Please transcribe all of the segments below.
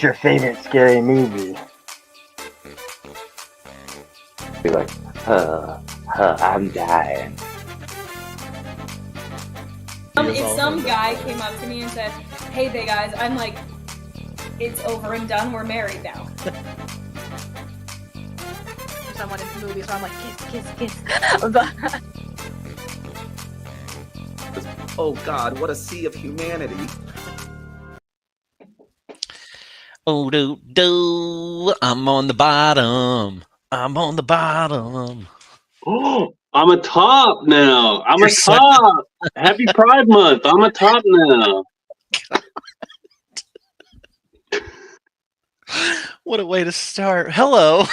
What's your favorite scary movie? Be like, I'm dying. If some guy came up to me and said, "Hey, they guys," I'm like, "It's over and done. We're married now." Someone in the movies where I'm like, kiss. But oh God, what a sea of humanity. Oh, do, I'm on the bottom. I'm on the bottom. Oh, I'm a top now. I'm a top. Happy Pride Month. I'm a top now. What a way to start. Hello.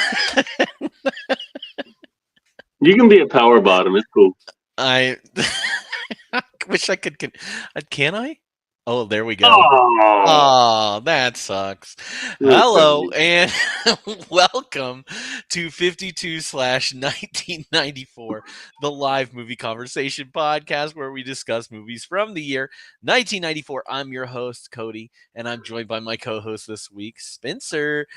You can be a power bottom. It's cool. I wish I could. Can I? Oh, there we go. Oh, that sucks. That's Hello funny. and welcome to 52/1994, the live movie conversation podcast where we discuss movies from the year 1994. I'm your host, Cody, and I'm joined by my co-host this week, Spencer.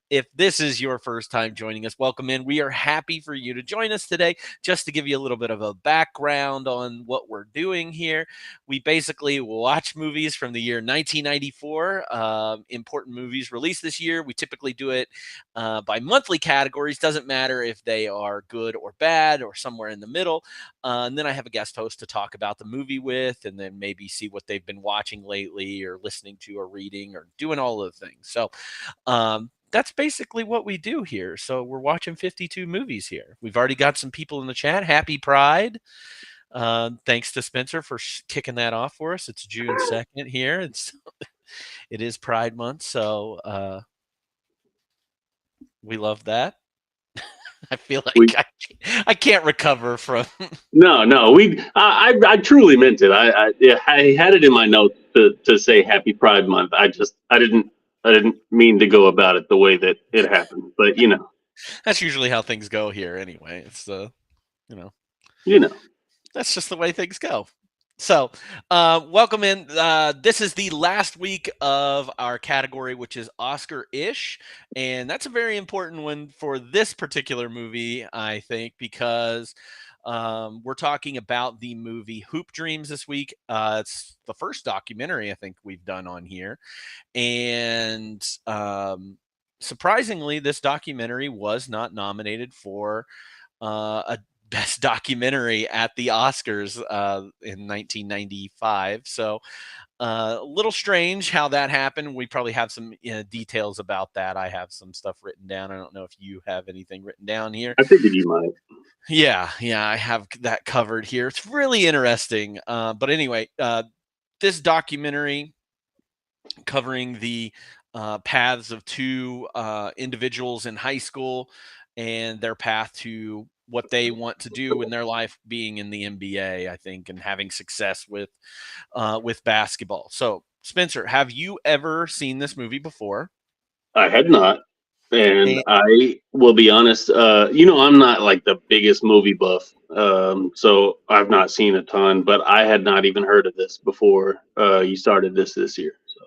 If this is your first time joining us, welcome in. We are happy for you to join us today. Just to give you a little bit of a background on what we're doing here, we basically watch movies from the year 1994, important movies released this year. We typically do it by monthly categories. Doesn't matter if they are good or bad or somewhere in the middle. And then I have a guest host to talk about the movie with, and then maybe see what they've been watching lately or listening to or reading or doing all of the things. So that's basically what we do here. So we're watching 52 movies here. We've already got some people in the chat. Happy Pride. Thanks to Spencer for kicking that off for us. It's June 2nd here. It is Pride Month, so we love that. I feel like I can't recover from. No. I truly meant it. I had it in my notes to say Happy Pride Month. I didn't mean to go about it the way that it happened. But That's usually how things go here, anyway. It's that's just the way things go. So, welcome in. This is the last week of our category, which is Oscar-ish. And that's a very important one for this particular movie, I think, because we're talking about the movie Hoop Dreams this week. It's the first documentary I think we've done on here. And surprisingly, this documentary was not nominated for a Best Documentary at the Oscars in 1995. So a little strange how that happened. We probably have some details about that. I have some stuff written down. I don't know if you have anything written down here. I figured you might. Yeah, I have that covered here. It's really interesting. But anyway, this documentary covering the paths of two individuals in high school and their path to what they want to do in their life, being in the NBA, I think, and having success with basketball. So, Spencer, have you ever seen this movie before? I had not. And I will be honest, I'm not like the biggest movie buff. So I've not seen a ton, but I had not even heard of this before you started this year. So.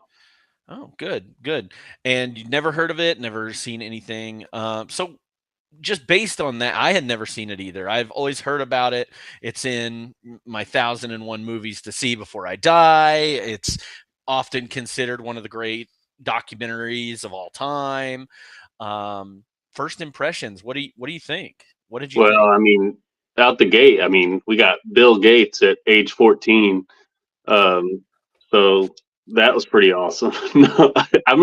Oh, good. And you never heard of it, never seen anything. So just based on that, I had never seen it either. I've always heard about it. It's in my 1001 movies to see before I die. It's often considered one of the great documentaries of all time. First impressions, what do you think? What did you think? I mean, out the gate, we got Bill Gates at age 14. So that was pretty awesome. No,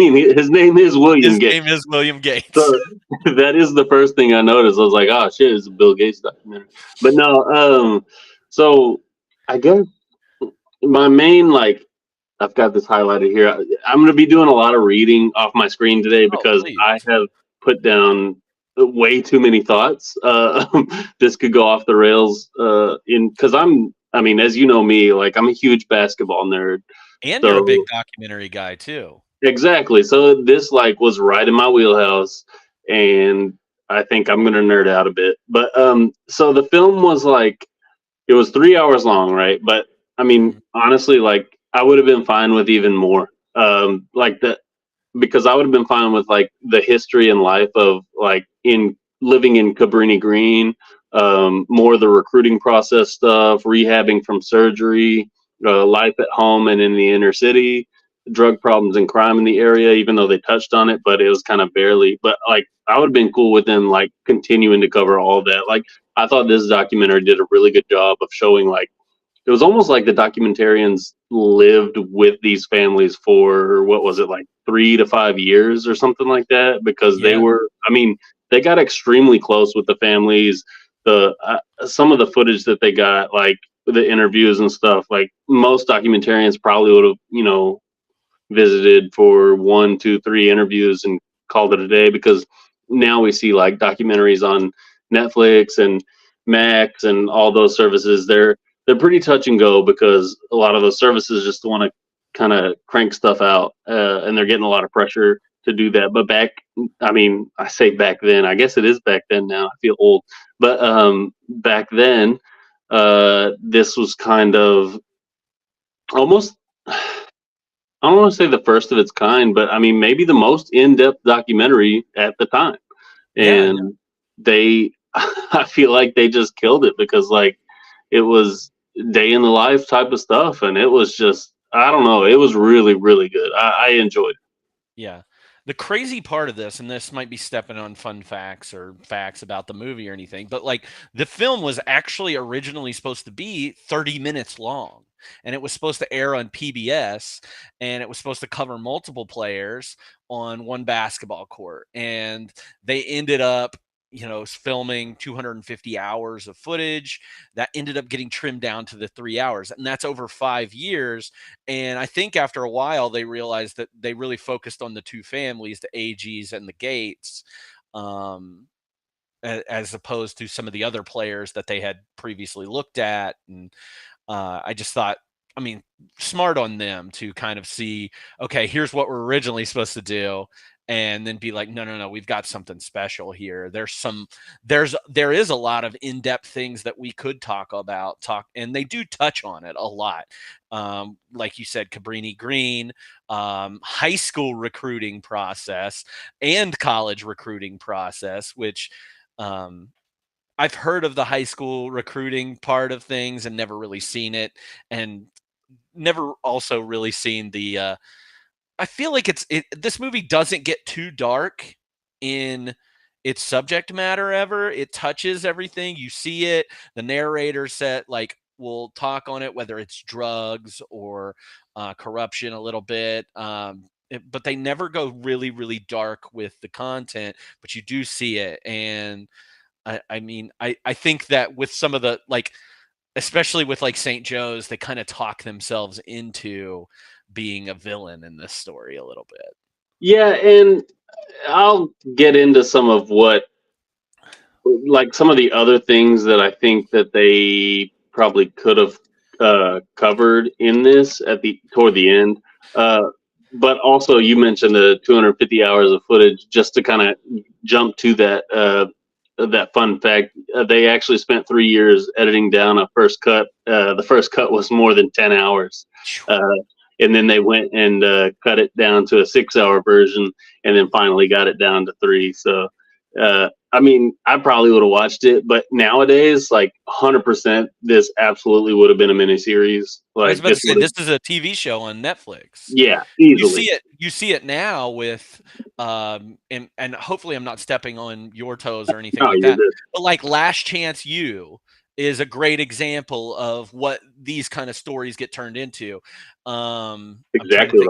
his name is William Gates. His name is William Gates. So that is the first thing I noticed. I was like, oh shit, it's a Bill Gates documentary. But no, so I guess my main, I've got this highlighted here. I'm going to be doing a lot of reading off my screen today because I have put down way too many thoughts. This could go off the rails because as you know me, I'm a huge basketball nerd. And you're a big documentary guy too. Exactly. So this was right in my wheelhouse, and I think I'm gonna nerd out a bit. But so the film was it was 3 hours long, right? But honestly, I would have been fine with even more. because I would have been fine with like the history and life of like in living in Cabrini Green, more of the recruiting process stuff, rehabbing from surgery, life at home and in the inner city, drug problems and crime in the area, even though they touched on it, but it was kind of barely. But like, I would have been cool with them like continuing to cover all that. Like, I thought this documentary did a really good job of showing like it was almost like the documentarians lived with these families for what was it, like 3 to 5 years or something like that, because they Yeah. were, I mean, they got extremely close with the families. The some of the footage that they got, like the interviews and stuff, like most documentarians probably would have, you know, visited for 1, 2, 3 interviews and called it a day, because now we see like documentaries on Netflix and Max and all those services. They're pretty touch and go, because a lot of those services just want to kind of crank stuff out, and they're getting a lot of pressure to do that. But back, I mean, I say back then, I guess it is back then now. I feel old, but back then, this was kind of almost. I don't want to say the first of its kind, but I mean maybe the most in-depth documentary at the time. And they, I feel like they just killed it, because like it was day in the life type of stuff, and it was just, I don't know, it was really really good. I enjoyed it. Yeah. The crazy part of this, and this might be stepping on fun facts or facts about the movie or anything, but like the film was actually originally supposed to be 30 minutes long, and it was supposed to air on PBS, and it was supposed to cover multiple players on one basketball court. And they ended up, you know, filming 250 hours of footage that ended up getting trimmed down to the 3 hours. And that's over 5 years. And I think after a while, they realized that they really focused on the two families, the AGs and the Gates, um, as opposed to some of the other players that they had previously looked at. And I just thought, I mean, smart on them to kind of see, okay, here's what we're originally supposed to do, and then be like, no, no, no, we've got something special here. There is a lot of in-depth things that we could talk about, and they do touch on it a lot. Like you said, Cabrini Green, high school recruiting process and college recruiting process, which I've heard of the high school recruiting part of things and never really seen it, and never also really seen the I feel like this movie doesn't get too dark in its subject matter ever. It touches everything. You see it. The narrator set like will talk on it, whether it's drugs or corruption a little bit. But they never go really, really dark with the content, but you do see it. And I mean, I think that with some of the, like, especially with like St. Joe's, they kind of talk themselves into being a villain in this story a little bit. Yeah, and I'll get into some of what, like some of the other things that I think that they probably could have covered in this toward the end. But also, you mentioned the 250 hours of footage. Just to kind of jump to that fun fact, they actually spent 3 years editing down a first cut. The first cut was more than 10 hours. And then they went and cut it down to a 6-hour version, and then finally got it down to 3. So, I mean, I probably would have watched it, but nowadays, like 100%, this absolutely would have been a miniseries. Like, I was about to say, this is a TV show on Netflix. Yeah, easily. You see it now with, and hopefully I'm not stepping on your toes or anything like that. But like Last Chance U is a great example of what these kind of stories get turned into. Exactly.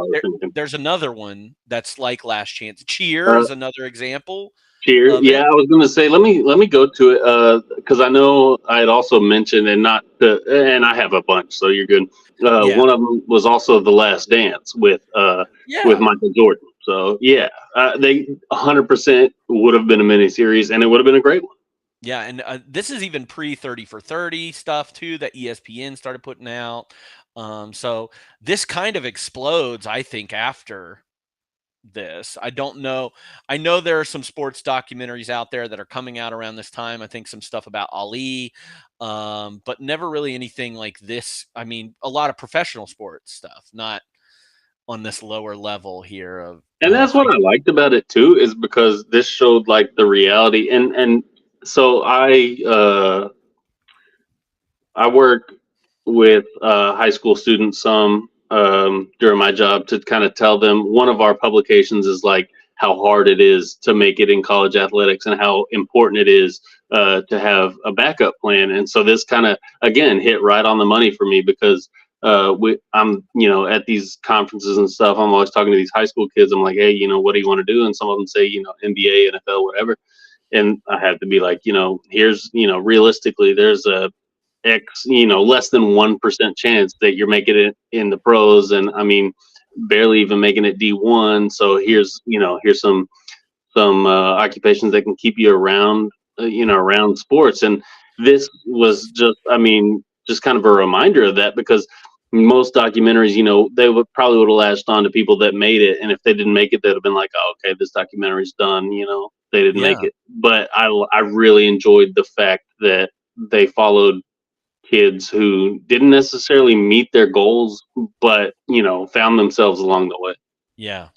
There's another one that's like Last Chance. Cheer is another example. Cheer. Yeah, I was going to say, let me go to it, because I know I had also mentioned, and I have a bunch, so you're good. One of them was also The Last Dance with Michael Jordan. So yeah, they 100% would have been a miniseries, and it would have been a great one. Yeah, and this is even pre 30 for 30 stuff too that ESPN started putting out. So this kind of explodes, I think, after this. I don't know. I know there are some sports documentaries out there that are coming out around this time. I think some stuff about Ali, but never really anything like this. I mean, a lot of professional sports stuff, not on this lower level here of And that's what I liked about it too, is because this showed like the reality. And so I work with high school students some during my job to kind of tell them one of our publications is like how hard it is to make it in college athletics and how important it is to have a backup plan. And so this kind of again hit right on the money for me because I'm at these conferences and stuff. I'm always talking to these high school kids. I'm like, hey, what do you want to do? And some of them say, NBA, NFL, whatever. And I have to be like, here's realistically, there's a X, less than 1% chance that you're making it in the pros, and I mean, barely even making it D1. So here's some occupations that can keep you around, around sports. And this was just, just kind of a reminder of that because most documentaries, they probably would have latched on to people that made it, and if they didn't make it, they'd have been like, oh, okay, this documentary's done. They didn't make it. But I really enjoyed the fact that they followed kids who didn't necessarily meet their goals, but found themselves along the way. Yeah.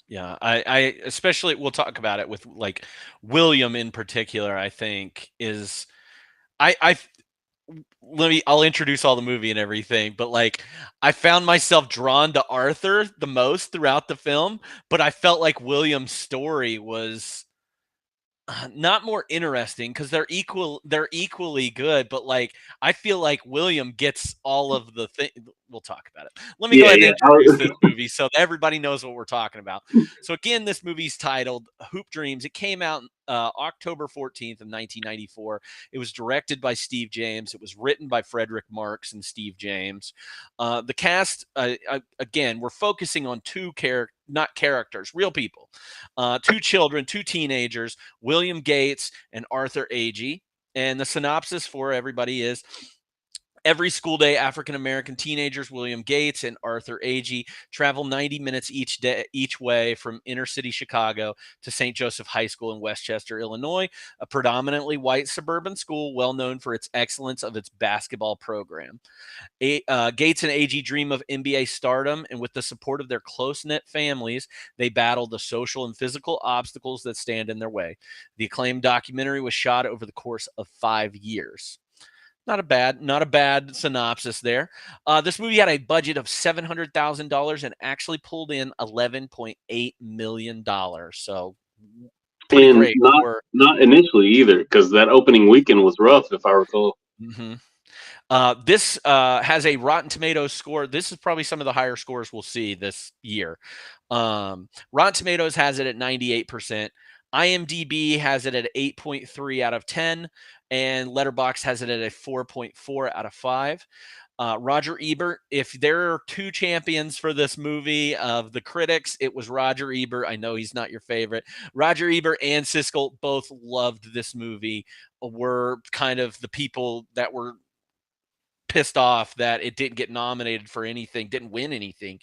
I especially, we'll talk about it with like William in particular. I think is I'll introduce all the movie and everything, but like I found myself drawn to Arthur the most throughout the film, but I felt like William's story was not more interesting because they're equally good, but like I feel like William gets all of the thing. We'll talk about it. Let me go ahead and introduce this movie so that everybody knows what we're talking about. So again, this movie's titled Hoop Dreams. It came out October 14th of 1994. It was directed by Steve James. It was written by Frederick Marks and Steve James. The cast, again, we're focusing on not characters, real people. Two children, two teenagers, William Gates and Arthur Agee. And the synopsis for everybody is: every school day, African-American teenagers William Gates and Arthur Agee travel 90 minutes each way from inner city Chicago to St. Joseph High School in Westchester, Illinois, a predominantly white suburban school well known for its excellence of its basketball program. Gates and Agee dream of NBA stardom, and with the support of their close-knit families, they battle the social and physical obstacles that stand in their way. The acclaimed documentary was shot over the course of 5 years. Not a bad synopsis there. This movie had a budget of $700,000 and actually pulled in $11.8 million. So pretty great. Not initially either, because that opening weekend was rough, if I recall. Mm-hmm. This has a Rotten Tomatoes score. This is probably some of the higher scores we'll see this year. Rotten Tomatoes has it at 98%. IMDb has it at 8.3 out of 10, and Letterboxd has it at a 4.4 out of 5. Roger Ebert, if there are two champions for this movie of the critics, it was Roger Ebert. I know he's not your favorite. Roger Ebert and Siskel both loved this movie, were kind of the people that were pissed off that it didn't get nominated for anything, didn't win anything.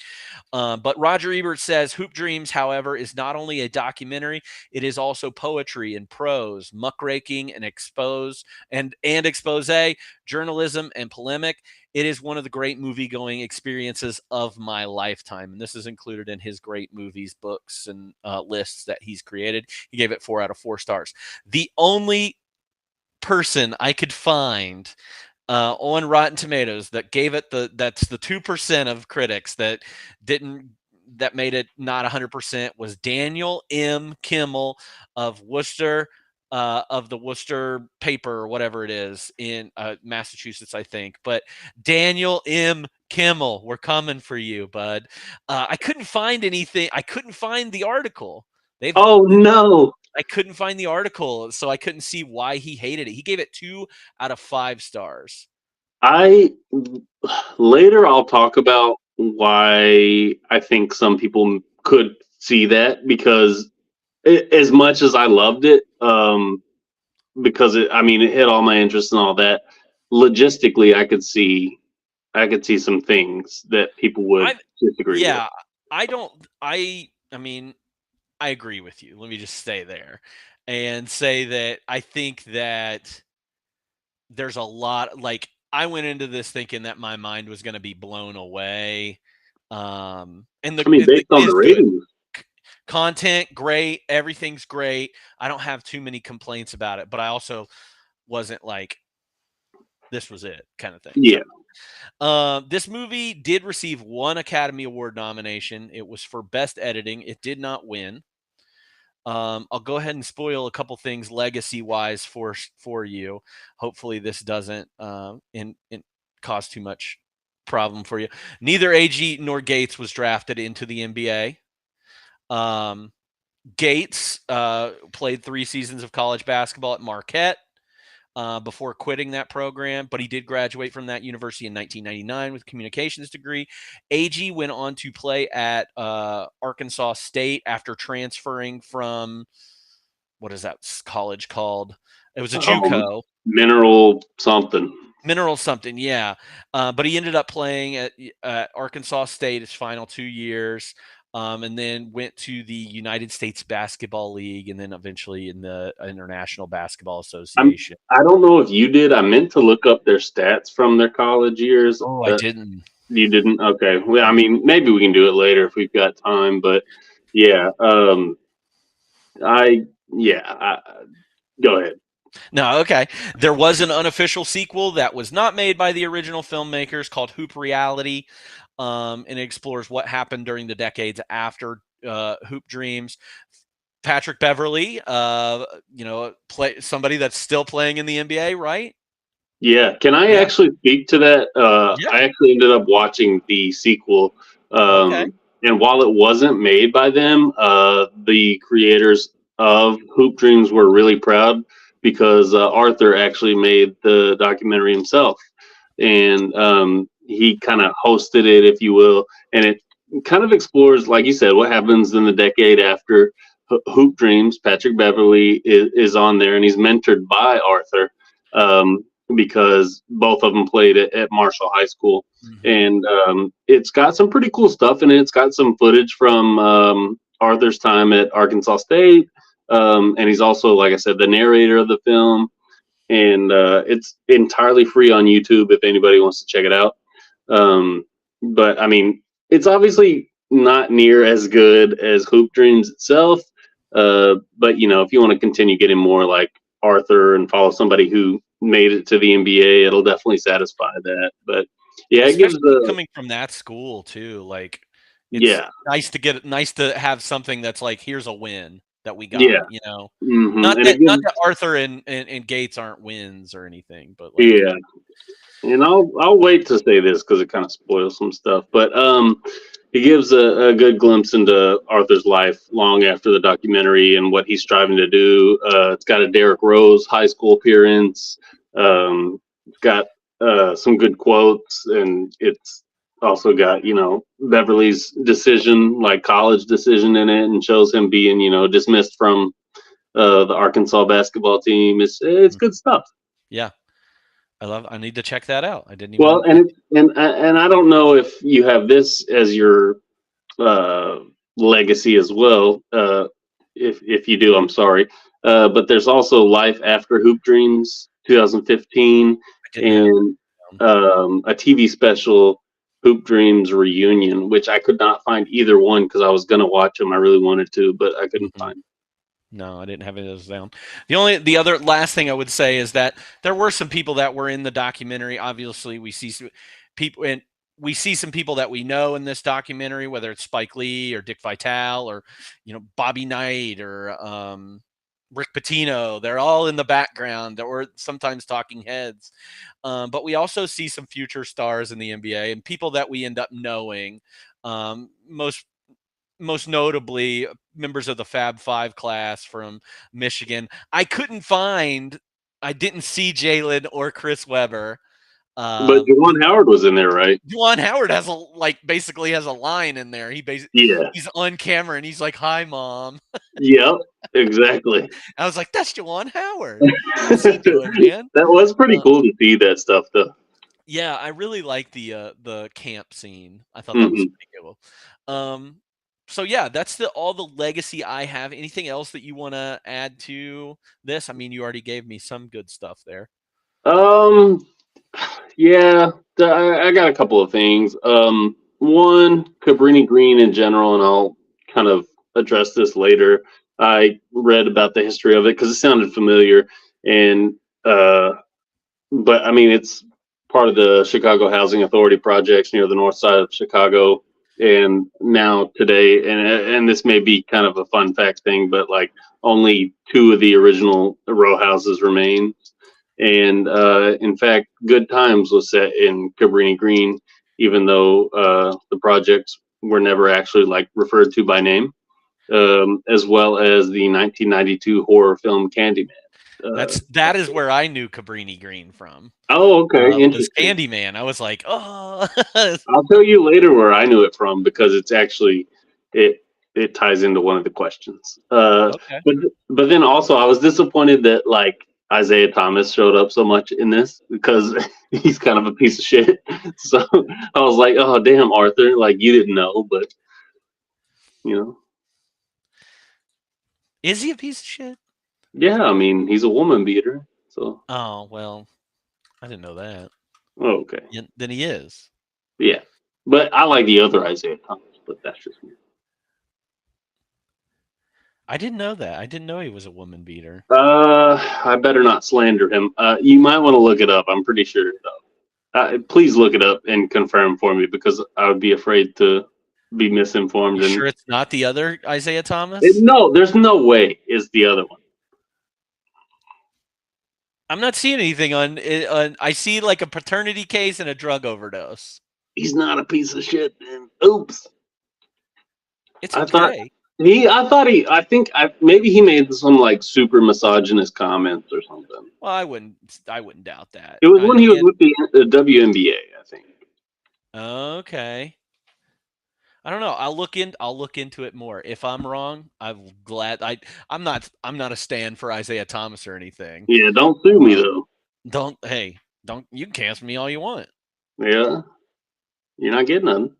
But Roger Ebert says Hoop Dreams, however, is not only a documentary, it is also poetry and prose, muckraking and expose, journalism and polemic. It is one of the great movie-going experiences of my lifetime. And this is included in his great movies, books, and lists that he's created. He gave it 4 out of 4 stars. The only person I could find on Rotten Tomatoes that gave it that's the 2% of critics that made it not 100% was Daniel M. Kimmel of Worcester, of the Worcester paper or whatever it is in Massachusetts, I think. But Daniel M. Kimmel, we're coming for you, bud. I couldn't find anything. I couldn't find the article. No. I couldn't find the article, so I couldn't see why he hated it. He gave it 2 out of 5 stars. Later I'll talk about why I think some people could see that, because as much as I loved it, because it hit all my interests and all that, logistically I could see some things that people would disagree with. Yeah, I agree with you. Let me just stay there and say that I think that there's a lot, like, I went into this thinking that my mind was going to be blown away. And based on the ratings. Content, great. Everything's great. I don't have too many complaints about it, but I also wasn't like, this was it kind of thing. Yeah. This movie did receive 1 Academy Award nomination. It was for Best Editing. It did not win. I'll go ahead and spoil a couple things legacy-wise for you. Hopefully, this doesn't cause too much problem for you. Neither Agee nor Gates was drafted into the NBA. Gates played 3 seasons of college basketball at Marquette before quitting that program, but he did graduate from that university in 1999 with a communications degree. Agee went on to play at Arkansas State after transferring from, what is that college called? It was a JUCO. Mineral something, yeah. But he ended up playing at Arkansas State his final 2 years. And then went to the United States Basketball League, and then eventually in the International Basketball Association. I don't know if you did. I meant to look up their stats from their college years. Oh, I didn't. You didn't? Okay. Well, I mean, maybe we can do it later if we've got time. But yeah, go ahead. No, okay. There was an unofficial sequel that was not made by the original filmmakers called Hoop Reality. And it explores what happened during the decades after Hoop Dreams. Patrick Beverley, somebody that's still playing in the NBA, right? Yeah. Can I actually speak to that? I actually ended up watching the sequel. And while it wasn't made by them, the creators of Hoop Dreams were really proud because Arthur actually made the documentary himself. And he kind of hosted it, if you will, and it kind of explores, like you said, what happens in the decade after Hoop Dreams. Patrick Beverley is on there, and he's mentored by Arthur because both of them played at Marshall High School. Mm-hmm. And it's got some pretty cool stuff in it. It's got some footage from Arthur's time at Arkansas State, and he's also, like I said, the narrator of the film. And it's entirely free on YouTube if anybody wants to check it out. But I mean, it's obviously not near as good as Hoop Dreams itself. But you know, if you want to continue getting more like Arthur and follow somebody who made it to the NBA, it'll definitely satisfy that. But yeah, especially it gives coming from that school too. Like, it's nice to have something that's like, here's a win that we got. Yeah. You know, mm-hmm. not that Arthur and Gates aren't wins or anything, but like, yeah. And I'll wait to say this because it kind of spoils some stuff. But he gives a good glimpse into Arthur's life long after the documentary and what he's striving to do. It's got a Derrick Rose high school appearance. It's got some good quotes, and it's also got, you know, Beverly's decision, like college decision in it, and shows him being, you know, dismissed from the Arkansas basketball team. It's good stuff. Yeah. I need to check that out. I didn't even. Well, and I don't know if you have this as your legacy as well. If you do, I'm sorry. But there's also Life After Hoop Dreams, 2015, and a TV special, Hoop Dreams Reunion, which I could not find either one because I was gonna watch them. I really wanted to, but I couldn't find them. No, I didn't have any of those down. The other last thing I would say is that there were some people that were in the documentary. Obviously, we see some people, and we see some people that we know in this documentary, whether it's Spike Lee or Dick Vitale or, you know, Bobby Knight or Rick Pitino. They're all in the background. There were sometimes talking heads. But we also see some future stars in the NBA and people that we end up knowing. Most notably, members of the Fab Five class from Michigan. I didn't see Jalen or Chris Webber. But Juwan Howard was in there, right? Juwan Howard basically has a line in there. He's on camera and he's like, "Hi, Mom." Yep, exactly. I was like, "That's Juwan Howard." What's he doing, man? That was pretty cool to see that stuff, though. Yeah, I really like the camp scene. I thought that was pretty cool. So yeah, that's all the legacy I have. Anything else that you want to add to this? I mean, you already gave me some good stuff there. Yeah, I got a couple of things. One, Cabrini Green in general, and I'll kind of address this later. I read about the history of it because it sounded familiar, and but I mean it's part of the Chicago Housing Authority projects near the north side of Chicago. And now today, and this may be kind of a fun fact thing, but like only 2 of the original row houses remain. And in fact, Good Times was set in Cabrini Green, even though the projects were never actually like referred to by name, as well as the 1992 horror film Candyman. That is where I knew Cabrini Green from. Oh, okay. This Interesting. Candyman. I was like, oh. I'll tell you later where I knew it from because it's actually it ties into one of the questions. Okay. But then also I was disappointed that like Isaiah Thomas showed up so much in this because he's kind of a piece of shit. So I was like, oh damn, Arthur, like you didn't know, but you know. Is he a piece of shit? Yeah, I mean he's a woman beater. So Oh well, I didn't know that. oh, okay. Yeah, then he is. Yeah. But I like the other Isaiah Thomas, but that's just me. I didn't know that. I didn't know he was a woman beater. I better not slander him. You might want to look it up. I'm pretty sure though. Please look it up and confirm for me because I would be afraid to be misinformed. You sure it's not the other Isaiah Thomas? No, there's no way it's the other one. I'm not seeing anything on. I see like a paternity case and a drug overdose. He's not a piece of shit, man. Oops. It's I okay. think maybe he made some like super misogynist comments or something. Well, I wouldn't doubt that. It was when he was with the WNBA, I think. Okay. I don't know. I'll look into it more. If I'm wrong, I'm glad. I'm not a stand for Isaiah Thomas or anything. Yeah, don't sue me though. Don't you can cancel me all you want. Yeah, you're not getting none.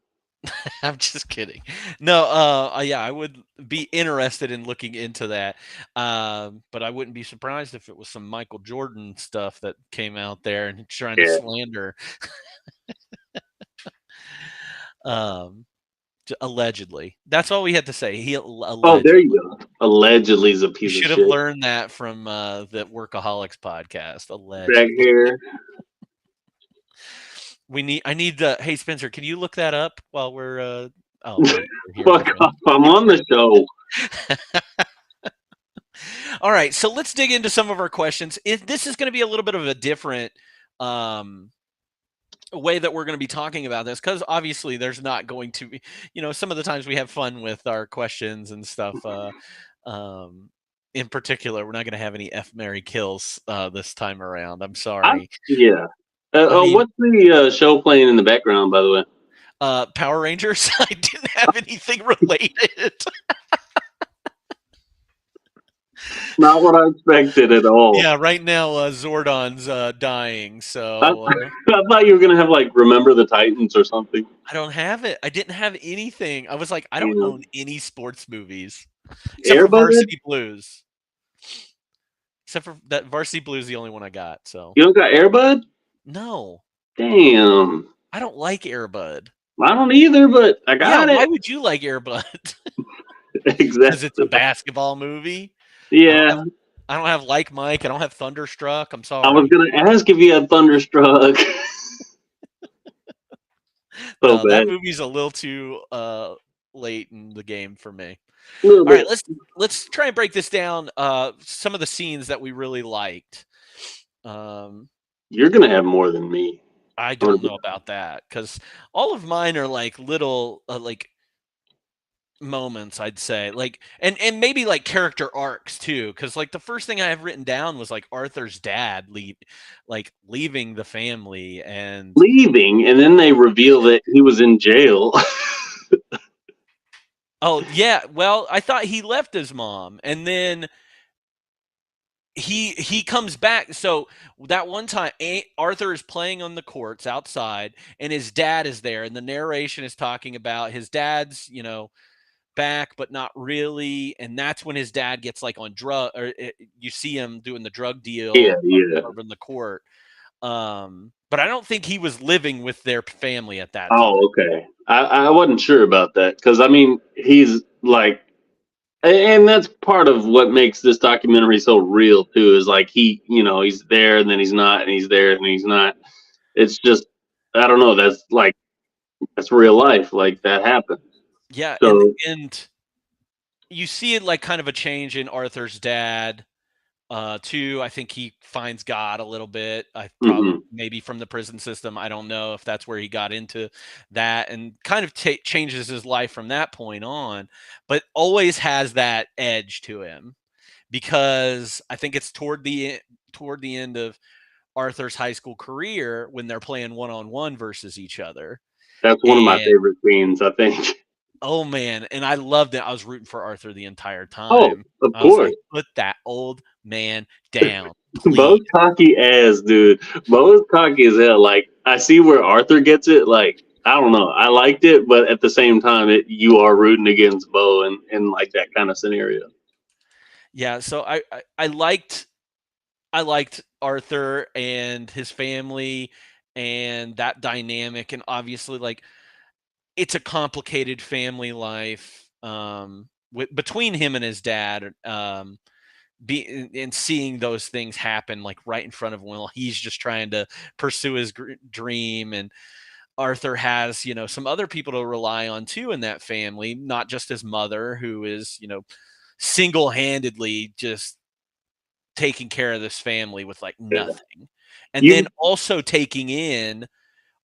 I'm just kidding. No, yeah, I would be interested in looking into that. But I wouldn't be surprised if it was some Michael Jordan stuff that came out there and trying to slander. Allegedly. That's all we had to say. Oh, there you go. Allegedly is a piece of shit. You should have learned that from the Workaholics podcast. Allegedly. Back here. I need hey Spencer, can you look that up while we're fuck off, I'm on the show. All right, so let's dig into some of our questions. This is going to be a little bit of a different way that we're going to be talking about this because obviously there's not going to be, some of the times we have fun with our questions and stuff. In particular, we're not going to have any F, Marry, Kills this time around. I'm sorry. What's the show playing in the background, by the way? Power Rangers. I didn't have anything related. Not what I expected at all. Yeah, right now Zordon's dying, so I thought you were gonna have like Remember the Titans or something. I don't have it. I didn't have anything. I was like, I don't own any sports movies except for Varsity Blues. Except for that Varsity Blues is the only one I got. So you don't got Air Bud? No. Damn. I don't like Air Bud. I don't either, but I got it. Why would you like Air Bud? Exactly. Because it's a basketball movie. Yeah. I don't have Like Mike. I don't have Thunderstruck. I'm sorry. I was gonna ask if you had Thunderstruck. That movie's a little too late in the game for me. All right, let's try and break this down. Some of the scenes that we really liked. You're gonna have more than me. I don't know about that because all of mine are like little like moments, I'd say, like and maybe like character arcs too, because like the first thing I have written down was like Arthur's dad leaving the family and then they reveal that he was in jail. Oh yeah, well I thought he left his mom and then he comes back. So that one time Arthur is playing on the courts outside and his dad is there and the narration is talking about his dad's back but not really, and that's when his dad gets like on drug, or you see him doing the drug deal over in the court, but I don't think he was living with their family at that time. Okay. I wasn't sure about that because I mean he's like And that's part of what makes this documentary so real too. Is like he's there and then he's not, and he's there and he's not. It's just I don't know. That's real life. Like that happened. Yeah, So and you see it like kind of a change in Arthur's dad. Too, I think he finds God a little bit. I probably mhm. maybe from the prison system. I don't know if that's where he got into that, and kind of changes his life from that point on. But always has that edge to him because I think it's toward the end of Arthur's high school career when they're playing one-on-one versus each other. That's one of my And favorite scenes. I think. oh man, and I loved it. I was rooting for Arthur the entire Oh, time. of I was course. like, put that old man down, Bo's please. cocky ass, dude. Bo is cocky as hell. Like I see where Arthur gets it. Like I don't know. I liked it, but at the same time, you are rooting against Bo in like that kind of scenario. Yeah, so I liked Arthur and his family and that dynamic, and obviously like it's a complicated family life between him and his dad. And seeing those things happen like right in front of him while he's just trying to pursue his dream, and Arthur has some other people to rely on too in that family, not just his mother, who is single-handedly just taking care of this family with like Yeah. nothing, and You. then also taking in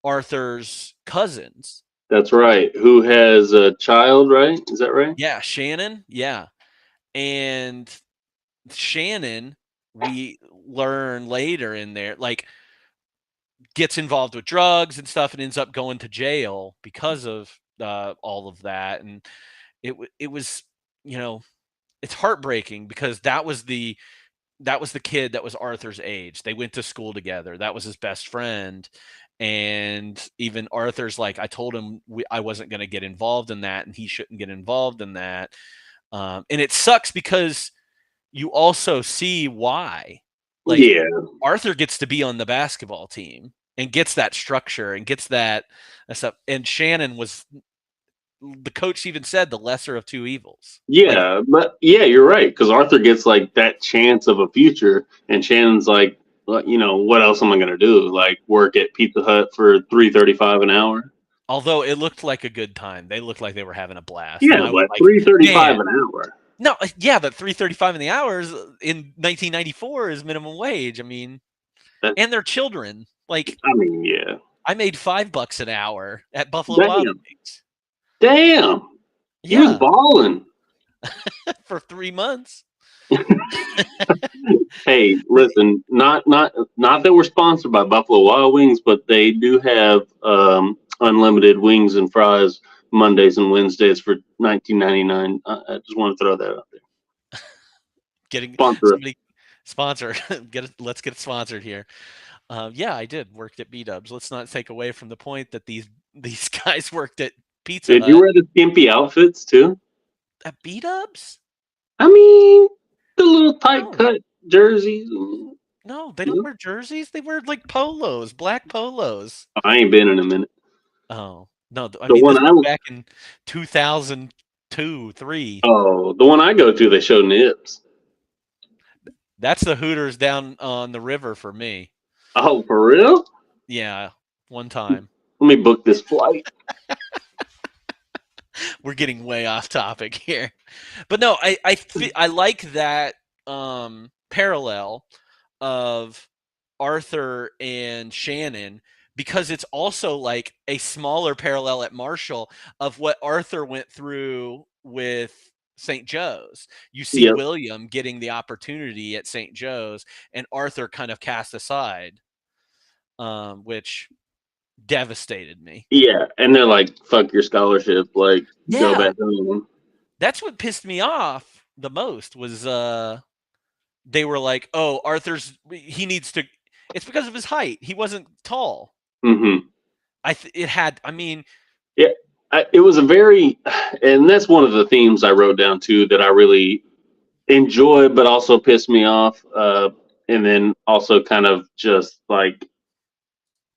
Arthur's cousins. That's right. Who has a child? Right? Is that right? Yeah, Shannon. Yeah, and Shannon, we learn later in there, like gets involved with drugs and stuff and ends up going to jail because of all of that. And it was, it's heartbreaking because that was the kid that was Arthur's age. They went to school together. That was his best friend. And even Arthur's like, I told him I wasn't going to get involved in that, and he shouldn't get involved in that. And it sucks because you also see why. Like, Yeah. Arthur gets to be on the basketball team and gets that structure and gets that stuff. And Shannon was, the coach even said, the lesser of two evils. Yeah, but yeah, you're right. Because Arthur gets like that chance of a future, and Shannon's like, well, what else am I gonna do? Like work at Pizza Hut for $3.35 an hour? Although it looked like a good time. They looked like they were having a blast. Yeah, but like, $3.35 an hour. No, yeah, but $3.35 in the hours in 1994 is minimum wage. I mean, and their children. Like, I mean, yeah. I made $5 an hour at Buffalo Wild Wings. Damn. He was balling. For 3 months. Hey, listen, not that we're sponsored by Buffalo Wild Wings, but they do have unlimited wings and fries Mondays and Wednesdays for $19.99. I just want to throw that out there. Getting sponsor. Let's get it sponsored here. Yeah, I did worked at B-Dubs. Let's not take away from the point that these guys worked at Pizza Hut. Did you wear the skimpy outfits too? At B-Dubs? I mean, the little tight cut jerseys. No, they don't wear jerseys. They wear like polos, black polos. I ain't been in a minute. Oh no! I mean, this was back in 2002, 3. Oh, the one I go to, they show nips. That's the Hooters down on the river for me. Oh, for real? Yeah, one time. Let me book this flight. We're getting way off topic here, but no, I like that parallel of Arthur and Shannon, because it's also like a smaller parallel at Marshall of what Arthur went through with St. Joe's. You see William getting the opportunity at St. Joe's, and Arthur kind of cast aside, which devastated me. Yeah, and they're like, "Fuck your scholarship, like go back home." That's what pissed me off the most was they were like, "Oh, he needs to." It's because of his height. He wasn't tall. Mm-hmm. It was a very, and that's one of the themes I wrote down too that I really enjoyed, but also pissed me off, and then also kind of just like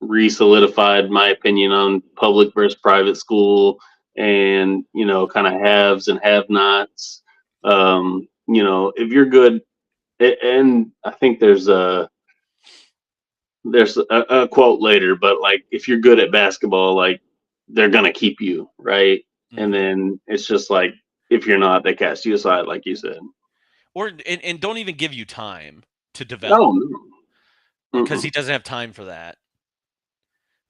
re-solidified my opinion on public versus private school, and kind of haves and have-nots. If you're good, and I think there's a quote later, but like if you're good at basketball, like they're gonna keep you, right? And Mhm. then it's just like if you're not, they cast you aside, like you said. Or and don't even give you time to No, develop because he mm-mm. doesn't have time for that.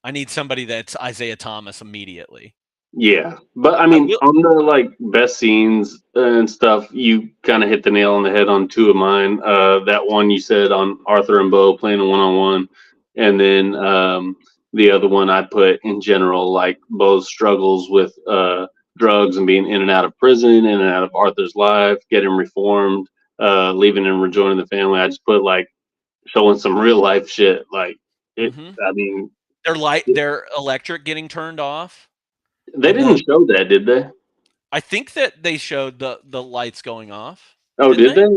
I need somebody that's Isaiah Thomas immediately. Yeah, but I I mean, will. on the like best scenes and stuff, you kind of hit the nail on the head on two of mine. That one you said on Arthur and Bo playing a one-on-one, and then the other one I put in general, like Bo's struggles with drugs and being in and out of prison, in and out of Arthur's life, getting reformed, leaving and rejoining the family. I just put like showing some real life shit. Like it. Mhm. I mean, Their electric getting turned off they in didn't the. show that, did they? I think that they showed the lights going off, Oh, didn't did they? they?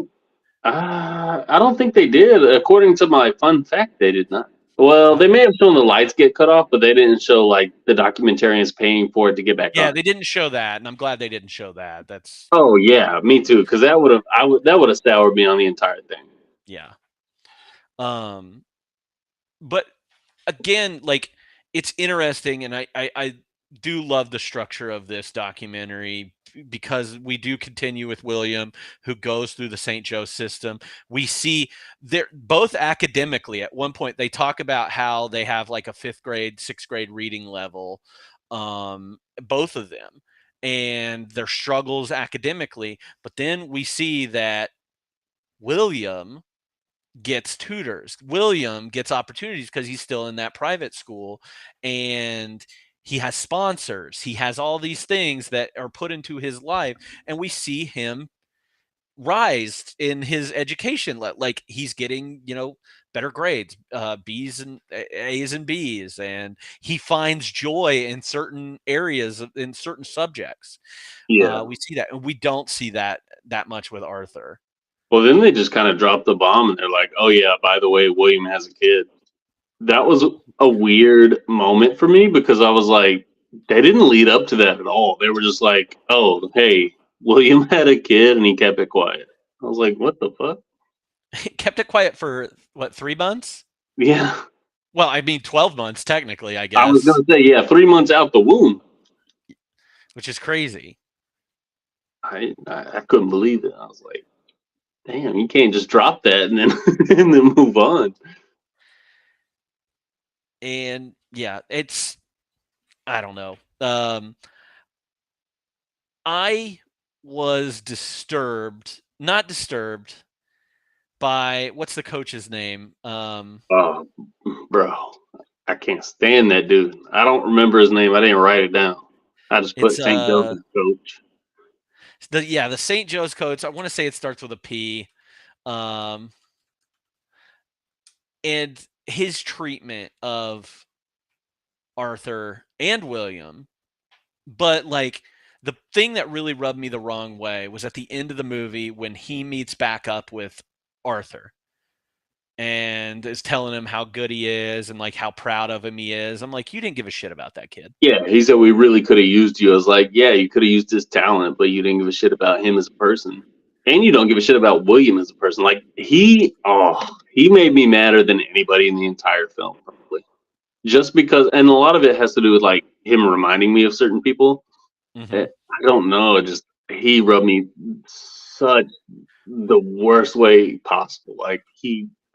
I don't think they did. According to my fun fact, they did not. Well, Oh. they may have shown the lights get cut off, but they didn't show like the documentarians paying for it to get back Yeah, on. they didn't show that, and I'm glad they didn't show that. That's Oh yeah, me too. Because that would have soured me on the entire thing. yeah. Um, but again, like it's interesting, and I do love the structure of this documentary because we do continue with William, who goes through the St. Joe system. We see they're both academically. At one point, they talk about how they have like a fifth grade, sixth grade reading level, both of them, and their struggles academically. But then we see that William gets tutors. William gets opportunities because he's still in that private school and he has sponsors. He has all these things that are put into his life, and we see him rise in his education. Like he's getting, better grades, B's and A's and B's, and he finds joy in certain areas in certain subjects. Yeah. We see that, and we don't see that much with Arthur. Well, then they just kind of dropped the bomb, and they're like, "Oh yeah, by the way, William has a kid." That was a weird moment for me because I was like, they didn't lead up to that at all. They were just like, "Oh, hey, William had a kid, and he kept it quiet." I was like, "What the fuck?" Kept it quiet for what, 3 months? Yeah. Well, I mean 12 months technically, I I was guess, gonna say, yeah, 3 months out the womb. which is crazy. I couldn't believe it. I was like, damn, you can't just drop that and then and then move on. And yeah, I don't know. I was not disturbed by what's the coach's name? Oh, bro, I can't stand that dude. I don't remember his name. I didn't write it down. I just put It's St. Joseph's coach. the St. Joe's coach. I want to say it starts with a P. Um and his treatment of Arthur and William. But like the thing that really rubbed me the wrong way was at the end of the movie when he meets back up with Arthur and is telling him how good he is and like how proud of him he is. I'm like, you didn't give a shit about that kid. Yeah, he said we really could have used you. I was like, yeah, you could have used his talent, but you didn't give a shit about him as a person. And you don't give a shit about William as a person. Like he made me madder than anybody in the entire film, probably. Just because, and a lot of it has to do with like him reminding me of certain people. Hmm. I don't know. He rubbed me such the worst way possible. Like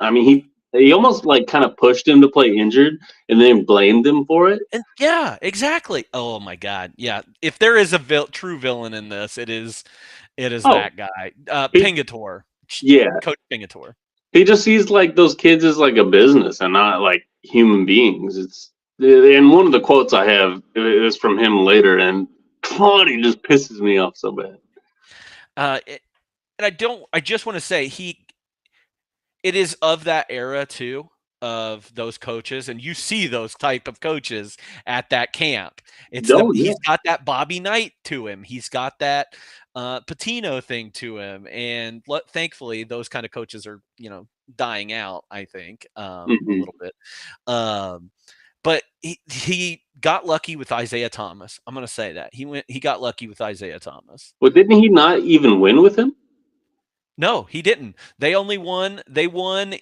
I mean, he almost like kind of pushed him to play injured and then blamed him for it. And yeah, exactly. Oh my god. Yeah. If there is a true villain in this, it is Oh, that guy. he, Pingator. yeah, Coach Pingator. he just sees like those kids as like a business and not like human beings. And one of the quotes I have is from him later, and God, he just pisses me off so bad. And I just want to say it is of that era too, of those coaches, and you see those type of coaches at that camp. Oh yeah, He's got that Bobby Knight to him. He's got that Patino thing to him, and thankfully those kind of coaches are dying out. I think a hmm little bit, um, but he got lucky with Isaiah Thomas. I'm going to say that. He got lucky with Isaiah Thomas. Well, didn't he not even win with him? No, he didn't. They won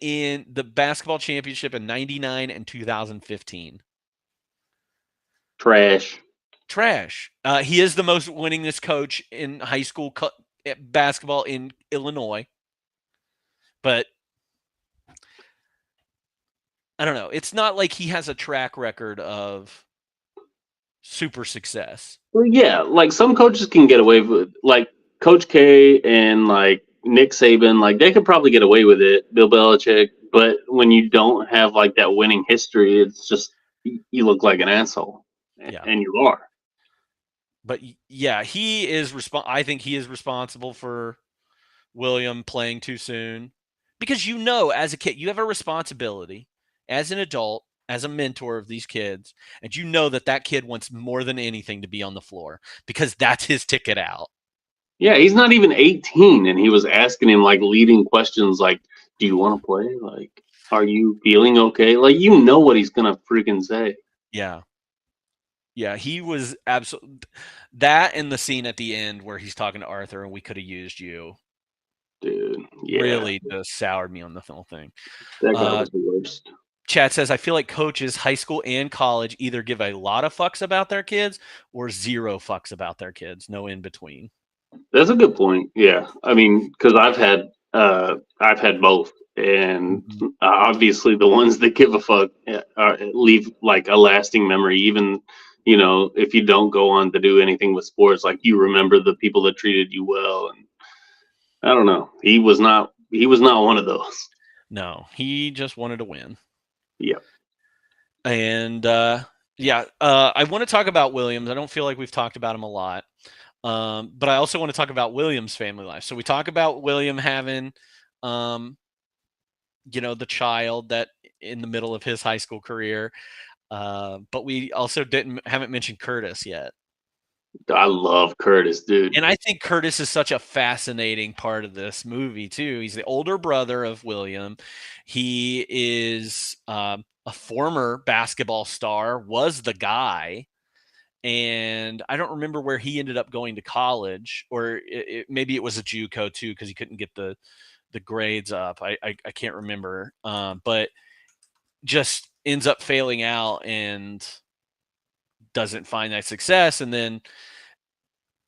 in the basketball championship in 99 and 2015. Trash. He is the most winningest coach in high school basketball in Illinois. But I don't know. It's not like he has a track record of super success. Well, yeah, like some coaches can get away with, like Coach K and like Nick Saban, like they could probably get away with it, Bill Belichick. But when you don't have like that winning history, it's just you look like an asshole, and you are. But yeah, he is I think he is responsible for William playing too soon, because as a kid, you have a responsibility as an adult, as a mentor of these kids, and that kid wants more than anything to be on the floor because that's his ticket out. Yeah, he's not even 18, and he was asking him like leading questions like, "Do you want to play? Like, are you feeling okay?" Like, what he's gonna freaking say. Yeah, he was absolutely that, and the scene at the end where he's talking to Arthur and we could have used you. Dude, yeah. Really just soured me on the whole thing. That guy was the worst. Chad says, I feel like coaches, high school and college, either give a lot of fucks about their kids or 0 fucks about their kids. No in between. That's a good point. Yeah, I mean, because I've had both, and obviously the ones that give a fuck leave like a lasting memory. Even if you don't go on to do anything with sports, like you remember the people that treated you well. And I don't know. He was not one of those. No, he just wanted to win. Yeah. And I want to talk about Williams. I don't feel like we've talked about him a lot. But I also want to talk about William's family life. So we talk about William having, the child that in the middle of his high school career. But we also haven't mentioned Curtis yet. I love Curtis, dude. And I think Curtis is such a fascinating part of this movie too. He's the older brother of William. He is a former basketball star, was the guy. And I don't remember where he ended up going to college, or maybe it was a JUCO too, because he couldn't get the grades up. I can't remember, but just ends up failing out and doesn't find that success, and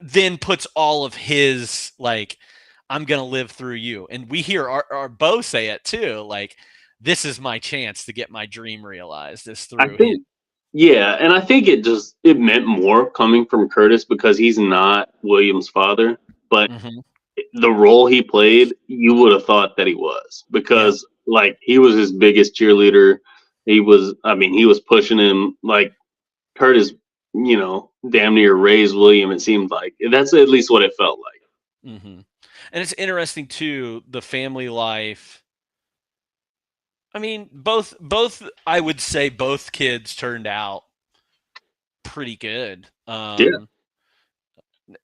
then puts all of his like, I'm gonna live through you. And we hear our Bo say it too, like, this is my chance to get my dream realized. This through him. Yeah, and I think it meant more coming from Curtis because he's not William's father, but the role he played, you would have thought that he was, because like he was his biggest cheerleader. He was pushing him. Like Curtis, damn near raised William. It seemed like that's at least what it felt like. And it's interesting too, the family life. I mean, both I would say both kids turned out pretty good.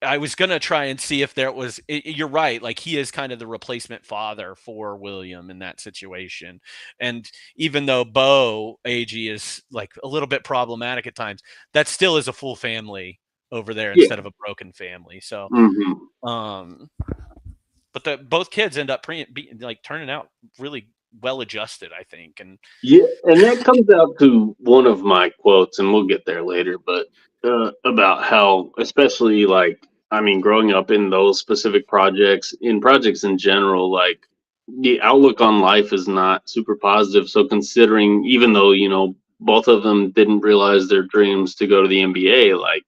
I was going to try and see if there was, you're right. Like he is kind of the replacement father for William in that situation. And even though Bo AG is like a little bit problematic at times, that still is a full family over there instead of a broken family. So, but both kids end up turning out really well adjusted, I think. And that comes out to one of my quotes, and we'll get there later, but about how, especially growing up in those specific projects in general, like the outlook on life is not super positive. So considering, even though both of them didn't realize their dreams to go to the NBA, like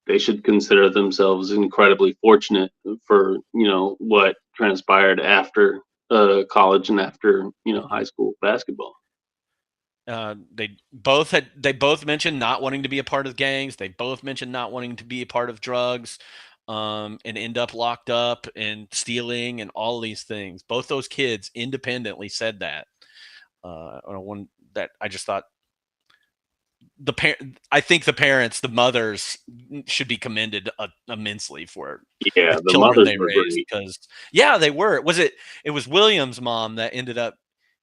they should consider themselves incredibly fortunate for what transpired after college and after high school basketball. They both mentioned not wanting to be a part of gangs. They both mentioned not wanting to be a part of drugs, and end up locked up and stealing and all these things. Both those kids independently said that. One that I just thought I think the parents, the mothers, should be commended immensely for the children mothers they raised, because they were. It was William's mom that ended up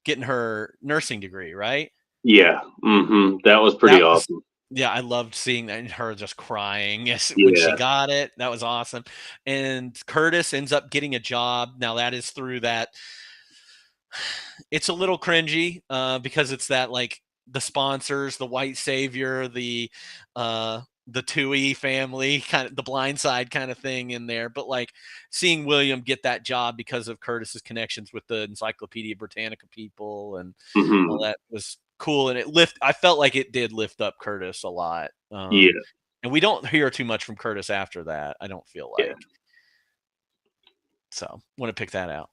getting her nursing degree, right? Yeah. That was pretty That was awesome. Yeah, I loved seeing that and her just crying when she Yeah. got it. That was awesome. And Curtis ends up getting a job. Now that is through that. It's a little cringy because it's that like the sponsors, the white savior, the Tui family, kind of the Blind Side kind of thing in there. But like seeing William get that job because of Curtis's connections with the Encyclopedia Britannica people and hmm all that was cool. And I felt like it did lift up Curtis a lot. Yeah. And we don't hear too much from Curtis after that, I don't feel like. Yeah. So want to pick that out.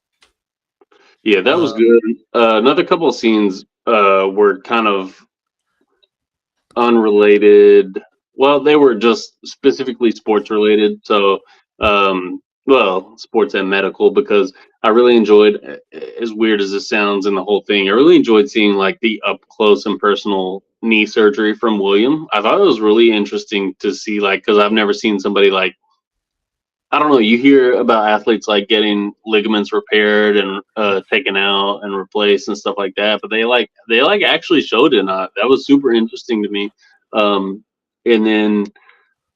Yeah, that was good. Another couple of scenes were kind of unrelated. Well, they were just specifically sports related. So, well, sports and medical, because I really enjoyed, as weird as this sounds in the whole thing, I really enjoyed seeing like the up close and personal knee surgery from William. I thought it was really interesting to see, like, because I've never seen somebody like, I don't know. You hear about athletes like getting ligaments repaired and taken out and replaced and stuff like that, but they actually showed it. And that was super interesting to me. And then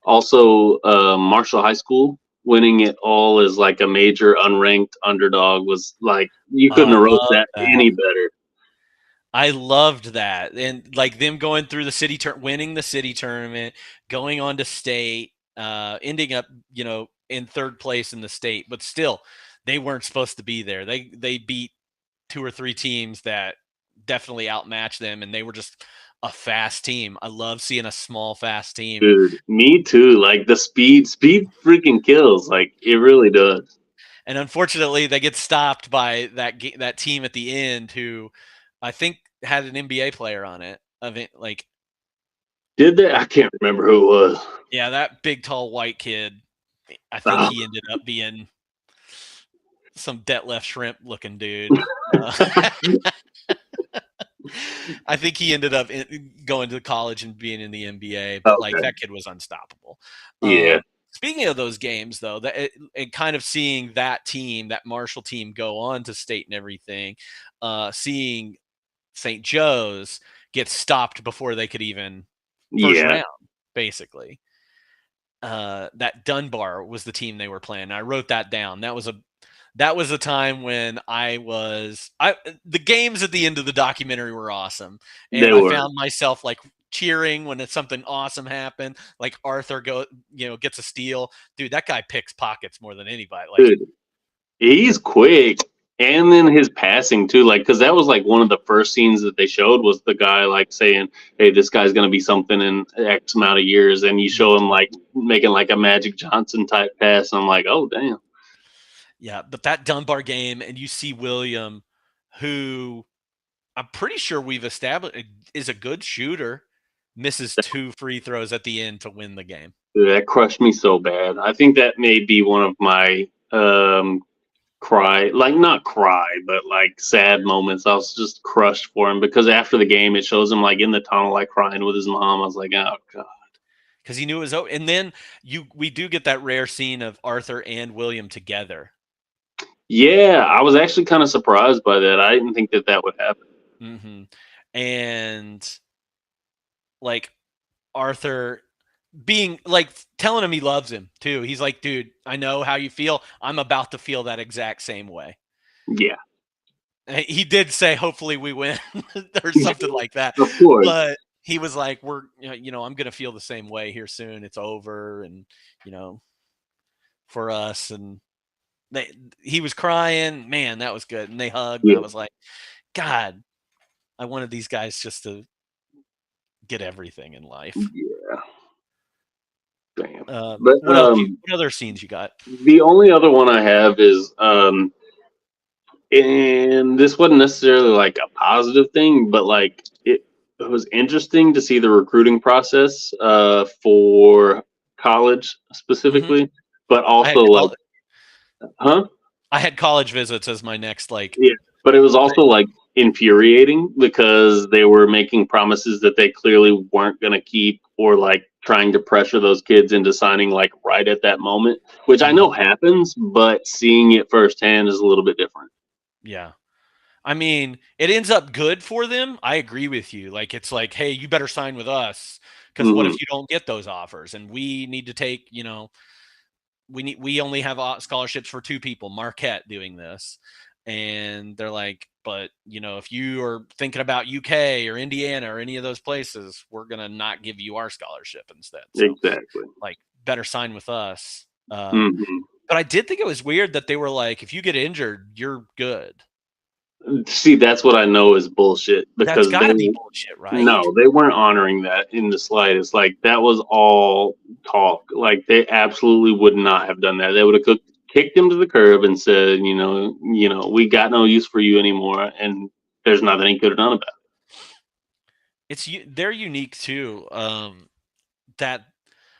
also Marshall High School winning it all as like a major unranked underdog was like you couldn't have wrote that any better. I loved that, and like them going through the city winning the city tournament, going on to state, ending up in third place in the state, but still they weren't supposed to be there. They beat 2 or 3 teams that definitely outmatched them, and they were just a fast team. I love seeing a small, fast team. Dude, me too. Like the speed freaking kills. Like it really does. And unfortunately, they get stopped by that team at the end, who I think had an NBA player on it. Like, did they? I can't remember who it was. Yeah, that big, tall, white kid. I think he ended up being some Detlef Shrimp looking dude. I think he ended up going to college and being in the NBA, but like that kid was unstoppable. Yeah. Speaking of those games, though, and kind of seeing that team, that Marshall team, go on to state and everything, seeing St. Joe's get stopped before they could even first round, basically. That Dunbar was the team they were playing. I wrote that down. That was a time when the games at the end of the documentary were awesome. And I found myself like cheering when something awesome happened. Like Arthur gets a steal. Dude, that guy picks pockets more than anybody. Like, dude, he's quick. And then his passing too, like, because that was like one of the first scenes that they showed was the guy like saying, "Hey, this guy's gonna be something in X amount of years," and you show him like making like a Magic Johnson type pass. And I'm like, oh damn. Yeah, but that Dunbar game, and you see William, who I'm pretty sure we've established is a good shooter, misses 2 free throws at the end to win the game. Dude, that crushed me so bad. I think that may be one of my not cry, but like sad moments. I was just crushed for him because after the game, it shows him like in the tunnel, like crying with his mom. I was like, oh god, because he knew it was over. And then we do get that rare scene of Arthur and William together. Yeah, I was actually kind of surprised by that. I didn't think that would happen. Mm-hmm. And like Arthur being like telling him he loves him too. He's like, dude, I know how you feel. I'm about to feel that exact same way. Yeah. He did say, hopefully we win or something like that. Of course. But he was like, I'm going to feel the same way here soon. It's over. And, for us. And he was crying, man, that was good. And they hugged. Yeah. I was like, God, I wanted these guys just to get everything in life. Yeah. Damn. But what other scenes you got? The only other one I have is, and this wasn't necessarily like a positive thing, but like it was interesting to see the recruiting process for college specifically, but also I had college visits as my next yeah, but it was also like infuriating because they were making promises that they clearly weren't going to keep, or like trying to pressure those kids into signing like right at that moment, which I know happens, but seeing it firsthand is a little bit different. Yeah. I mean, it ends up good for them. I agree with you. Like, it's like, hey, you better sign with us because what if Mhm. you don't get those offers? And we need to take, we only have scholarships for 2 people. Marquette doing this, and they're like, but if you are thinking about UK or Indiana or any of those places, we're gonna not give you our scholarship instead. So, Exactly. like, better sign with us. Mhm. But I did think it was weird that they were like, if you get injured, you're good. See, that's what I know is bullshit That's because got to be bullshit, right? no, they weren't honoring that in the slightest. Like that was all talk. Like they absolutely would not have done that. They would have kicked him to the curb and said, we got no use for you anymore, and there's nothing he could have done about They're unique too. That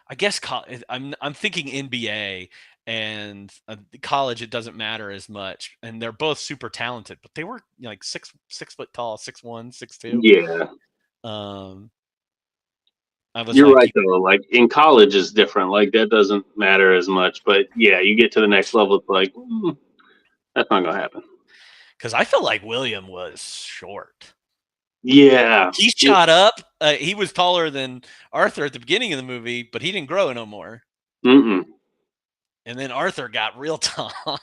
I guess I'm thinking NBA and college. It doesn't matter as much, and they're both super talented. But they were like 6 foot tall, 6'1", it. 6'2". Yeah, Um, I was you're like, right though. Like in college is different. Like that doesn't matter as much. But yeah, you get to the next level, it's like that's not gonna happen. because I felt like William was short. Yeah. He shot up. He was taller than Arthur at the beginning of the movie, but he didn't grow no more. Mm-mm. And then Arthur got real tall.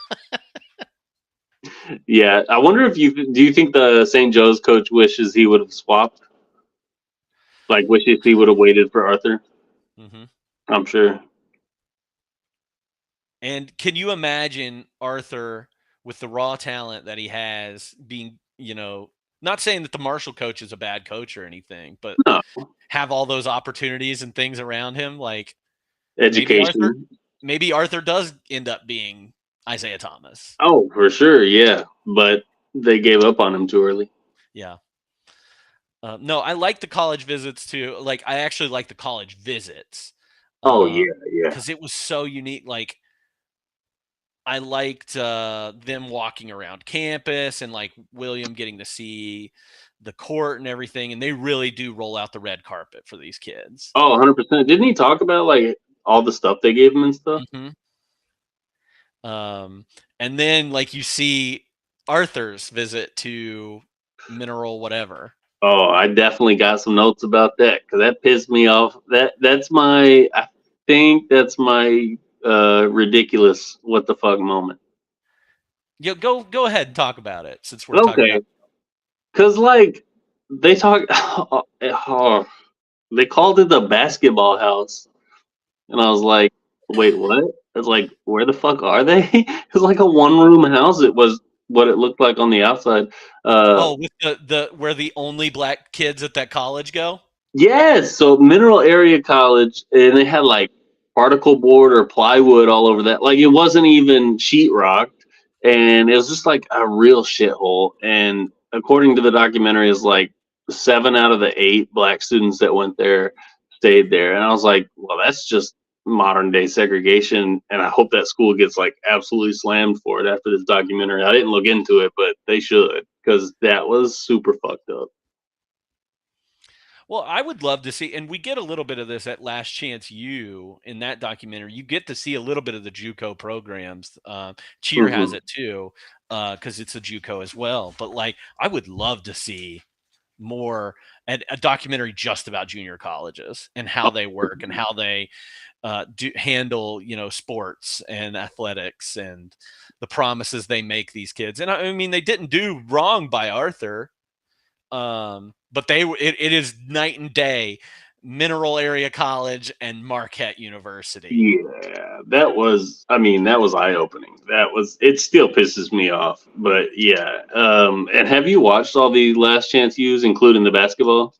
Yeah, I wonder if do you think the St. Joe's coach wishes he would have swapped? Like wishes he would have waited for Arthur? Mm-hmm. I'm sure. And can you imagine Arthur with the raw talent that he has being, not saying that the Marshall coach is a bad coach or anything, but No. have all those opportunities and things around him? Like Education. maybe Arthur does end up being Isaiah Thomas. Oh, for sure, yeah. But they gave up on him too early. Yeah. No, I like the college visits too. Like, I actually like the college visits. Oh yeah, yeah. Because it was so unique. Like, I liked them walking around campus and like William getting to see the court and everything. And they really do roll out the red carpet for these kids. Oh, 100%. Didn't he talk about like all the stuff they gave him and stuff? Mm-hmm. And then like you see Arthur's visit to Mineral whatever. Oh, I definitely got some notes about that because that pissed me off. I think that's my ridiculous what the fuck moment. Yeah, go ahead and talk about it since we're talking about. Because like they talk, they called it the basketball house, and I was like, wait, what? It's like, where the fuck are they? It's like a one-room house. It was what it looked like on the outside. With the where the only black kids at that college go. Yes, so Mineral Area College, and they had like particle board or plywood all over that. Like it wasn't even sheetrocked, and it was just like a real shithole. And according to the documentary, is like 7 out of the 8 black students that went there stayed there. And I was like, well, that's just modern day segregation. And I hope that school gets like absolutely slammed for it after this documentary. I didn't look into it, but they should because that was super fucked up. Well, I would love to see, and we get a little bit of this at Last Chance U in that documentary. You get to see a little bit of the JUCO programs. Cheer has it too, because it's a JUCO as well. But like, I would love to see more a documentary just about junior colleges and how they work and how they handle sports and athletics and the promises they make these kids. And I mean, they didn't do wrong by Arthur. But it is night and day, Mineral Area College and Marquette University. Yeah, that was eye-opening. It still pisses me off, but yeah. And have you watched all the Last Chance U's, including the basketball?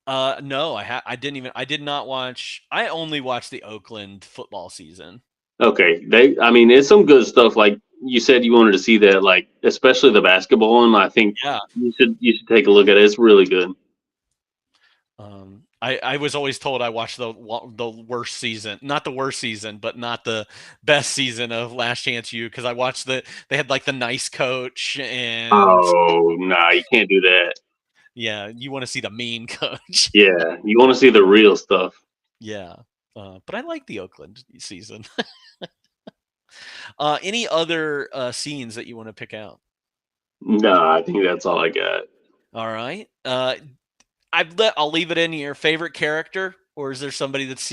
No, I did not watch. I only watched the Oakland football season. Okay, it's some good stuff. Like you said, you wanted to see that, like especially the basketball one. I think you should take a look at it. It's really good. I was always told I watched the worst season, not the worst season, but not the best season of Last Chance U because I watched they had like the nice coach and oh no, you can't do that. Yeah, you want to see the mean coach. Yeah, you want to see the real stuff. Yeah, but I like the Oakland season. Any other scenes that you want to pick out? No, I think that's all I got. All right. I'll leave it in your favorite character, or is there somebody that's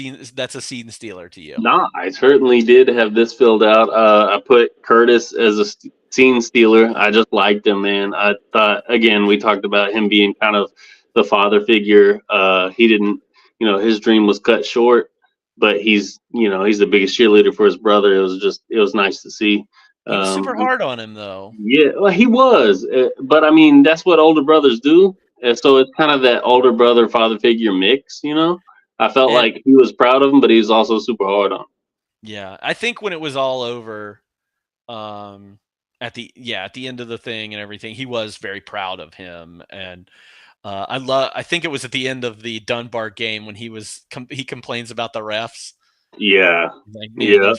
a scene stealer to you? No, I certainly did have this filled out. I put Curtis as a scene stealer. I just liked him, man. I thought, again, we talked about him being kind of the father figure. He didn't, his dream was cut short, but he's the biggest cheerleader for his brother. It was nice to see. He was super hard on him, though. Yeah, well, he was, but I mean, that's what older brothers do. And so it's kind of that older brother father figure mix, I felt like he was proud of him, but he was also super hard on him. Yeah, I think when it was all over, at the end of the thing and everything, he was very proud of him. And I think it was at the end of the Dunbar game when he complains about the refs. Yeah, like, man,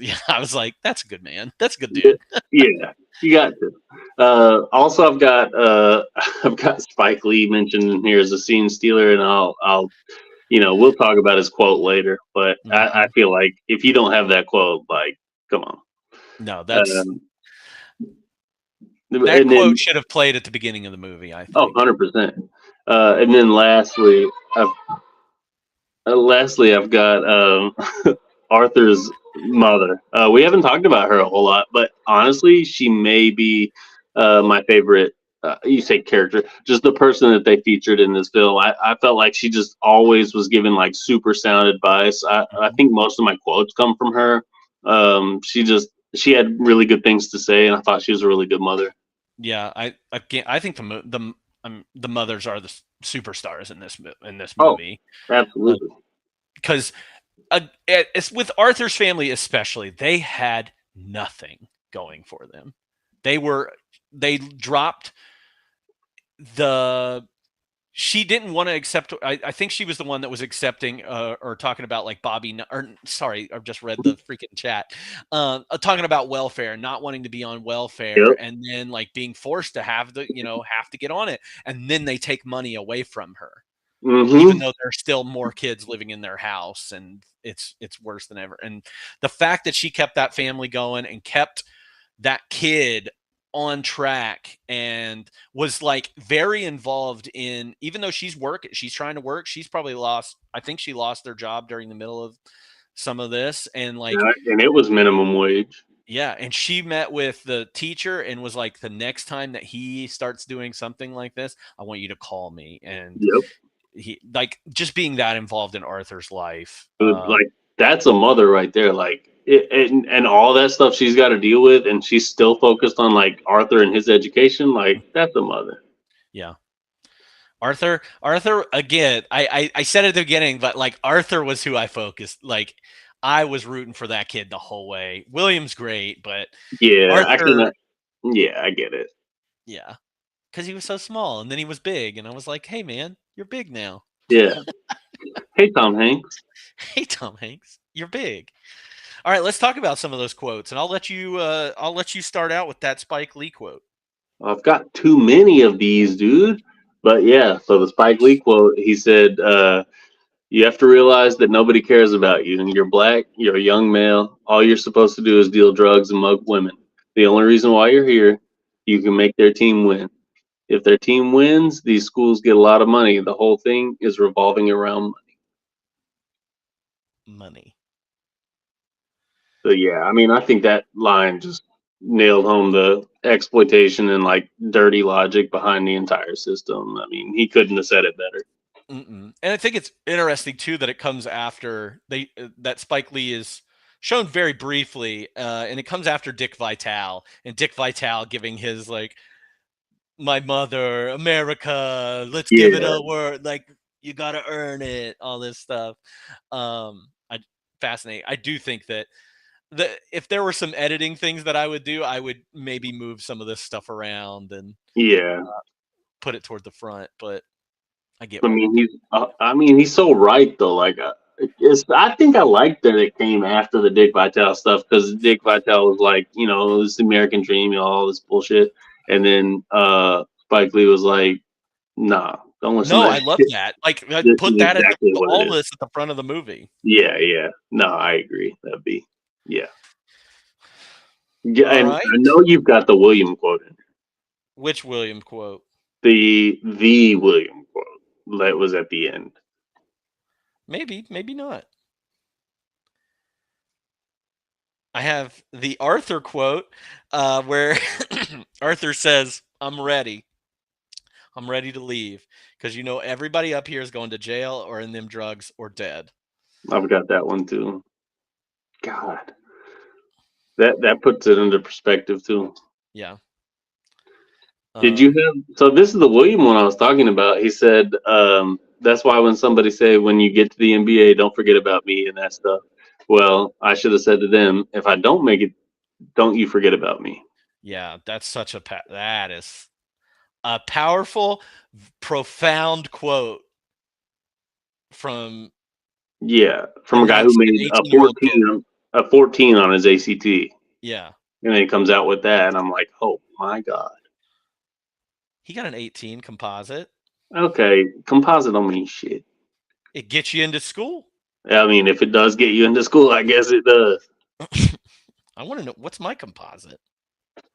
yeah. I was like, that's a good man. That's a good dude. Yeah, you got to. Also, I've got Spike Lee mentioned in here as a scene stealer, and I'll we'll talk about his quote later. But I feel like if you don't have that quote, like, come on. No, that's that quote should have played at the beginning of the movie, I think. Oh, 100%. And then lastly, I've got Arthur's mother. We haven't talked about her a whole lot, but honestly, she may be my favorite. You say character, just the person that they featured in this film. I felt like she just always was giving like super sound advice. I think most of my quotes come from her. She had really good things to say, and I thought she was a really good mother. Yeah, I think the mothers are the superstars in this movie. Oh, absolutely. Because it's with Arthur's family especially, they had nothing going for them. They dropped she didn't want to accept. I think she was the one that was accepting or talking about like Bobby. Or sorry, I've just read the freaking chat. Talking about welfare, not wanting to be on welfare, Yep. and then like being forced to have to get on it, and then they take money away from her, even though there's still more kids living in their house, and it's worse than ever. And the fact that she kept that family going and kept that kid on track and was like very involved in, even though she's trying to work, she's probably I think she lost their job during the middle of some of this, and like, and it was minimum wage. Yeah, and she met with the teacher and was like, the next time that he starts doing something like this, I want you to call me. And he like just being that involved in Arthur's life. Like, that's a mother right there. Like, and all that stuff she's got to deal with, and she's still focused on like Arthur and his education. Like, that's a mother. Yeah. Arthur again, I said at the beginning, but like Arthur was who I focused. Like, I was rooting for that kid the whole way. William's great, but yeah, Arthur, I get it. Yeah, because he was so small, and then he was big, and I was like, hey man, you're big now. Yeah. Hey Tom Hanks. Hey Tom Hanks, you're big. All right, let's talk about some of those quotes, and I'll let you start out with that Spike Lee quote. I've got too many of these, dude. But yeah, so the Spike Lee quote, he said, you have to realize that nobody cares about you, and you're black, you're a young male. All you're supposed to do is deal drugs and mug women. The only reason why you're here, you can make their team win. If their team wins, these schools get a lot of money. The whole thing is revolving around money. So yeah, I mean, I think that line just nailed home the exploitation and like dirty logic behind the entire system. I mean, he couldn't have said it better. And I think it's interesting too that it comes after that Spike Lee is shown very briefly, and it comes after Dick Vitale, and Dick Vitale giving his like, my mother, America, let's give it a word, like, you gotta earn it, all this stuff. Fascinating. I do think that if there were some editing things that I would do, I would maybe move some of this stuff around and put it toward the front. But I get. I mean, he's so right though. Like, I think I liked that it came after the Dick Vitale stuff, because Dick Vitale was like, it was the American dream, all this bullshit, and then Spike Lee was like, nah. Don't listen. No, I love that. Like, put that exactly all this at the front of the movie. Yeah. No, I agree. That'd be Yeah, and right. I know you've got the William quote in. Which William quote? The William quote that was at the end. Maybe, maybe not. I have the Arthur quote where Arthur says, "I'm ready. I'm ready to leave because you know everybody up here is going to jail or in them drugs or dead." I've got that one too. God, that puts it into perspective too. Yeah. Did you have? So this is the William one I was talking about. He said, "That's why when somebody say when you get to the NBA, don't forget about me and that stuff." Well, I should have said to them, if I don't make it, don't you forget about me. Yeah, that's such a that is a powerful, profound quote from from a guy who made a 14 on his ACT. Yeah. And then he comes out with that, and I'm like, oh my God. He got an 18 composite. Okay, composite don't mean shit. It gets you into school. I mean, if it does get you into school, I guess it does. I want to know, what's my composite?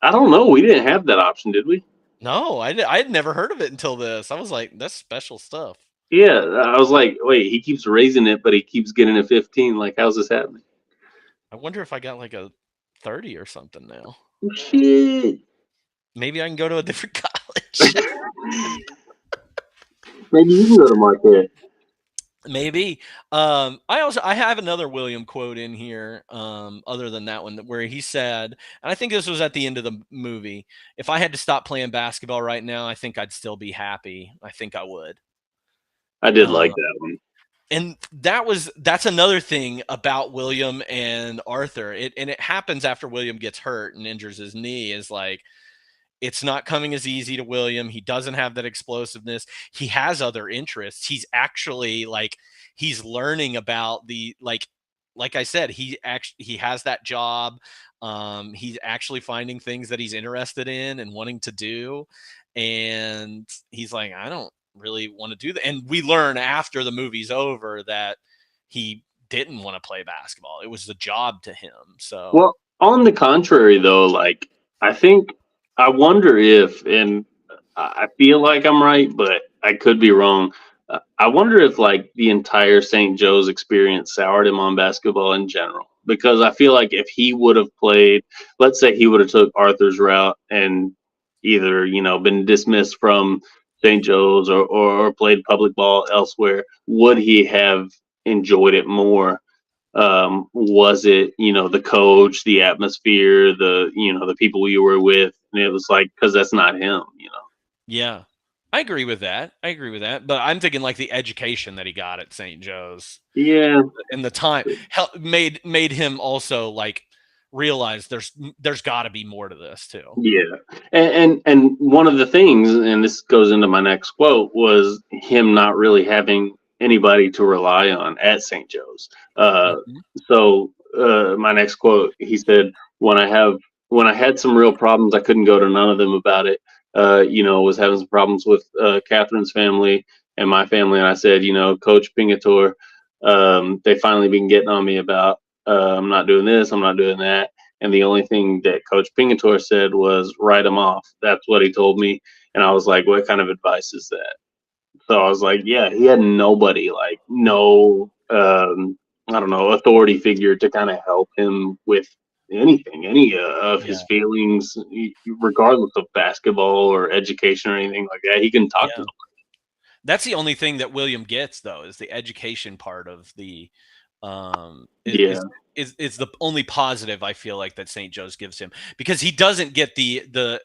I don't know. We didn't have that option, did we? No, I had never heard of it until this. I was like, that's special stuff. Yeah, I was like, wait, he keeps raising it, but he keeps getting a 15. Like, how's this happening? I wonder if I got like a 30 or something now. Shit. Maybe I can go to a different college. Maybe you can go to Marquette. Maybe. I have another William quote in here, other than that one, where he said, and I think this was at the end of the movie, if I had to stop playing basketball right now, I think I'd still be happy. I think I would. I did like that one. And that's another thing about William and Arthur. It happens after William gets hurt and injures his knee, is like, it's not coming as easy to William. He doesn't have that explosiveness. He has other interests. He's actually he's learning about like I said, he has that job. He's actually finding things that he's interested in and wanting to do. And he's like, I don't really want to do that. And we learn after the movie's over that he didn't want to play basketball. It was the job to him. So, well, on the contrary, though, like, I wonder if, and I feel like I'm right, but I could be wrong. I wonder if like the entire St. Joe's experience soured him on basketball in general, because I feel like if he would have played, let's say he would have took Arthur's route and either, been dismissed from St. Joe's or played public ball elsewhere, would he have enjoyed it more? Was it, the coach, the atmosphere, the people you were with? And it was like, because that's not him. Yeah, I agree with that. But I'm thinking like the education that he got at St. Joe's. Yeah. And the time made him also like realize there's got to be more to this too. Yeah. And one of the things, and this goes into my next quote, was him not really having anybody to rely on at St. Joe's. So my next quote, he said, when I had some real problems, I couldn't go to none of them about it. Was having some problems with Catherine's family and my family. And I said, Coach Pingatore, they finally been getting on me about, I'm not doing this, I'm not doing that. And the only thing that Coach Pingatore said was write them off. That's what he told me. And I was like, what kind of advice is that? So I was like, yeah, he had nobody, like no, I don't know, authority figure to kind of help him with anything, any of his feelings, regardless of basketball or education or anything like that. He can talk to them. That's the only thing that William gets, though, is the education part of the is the only positive I feel like that St. Joe's gives him, because he doesn't get the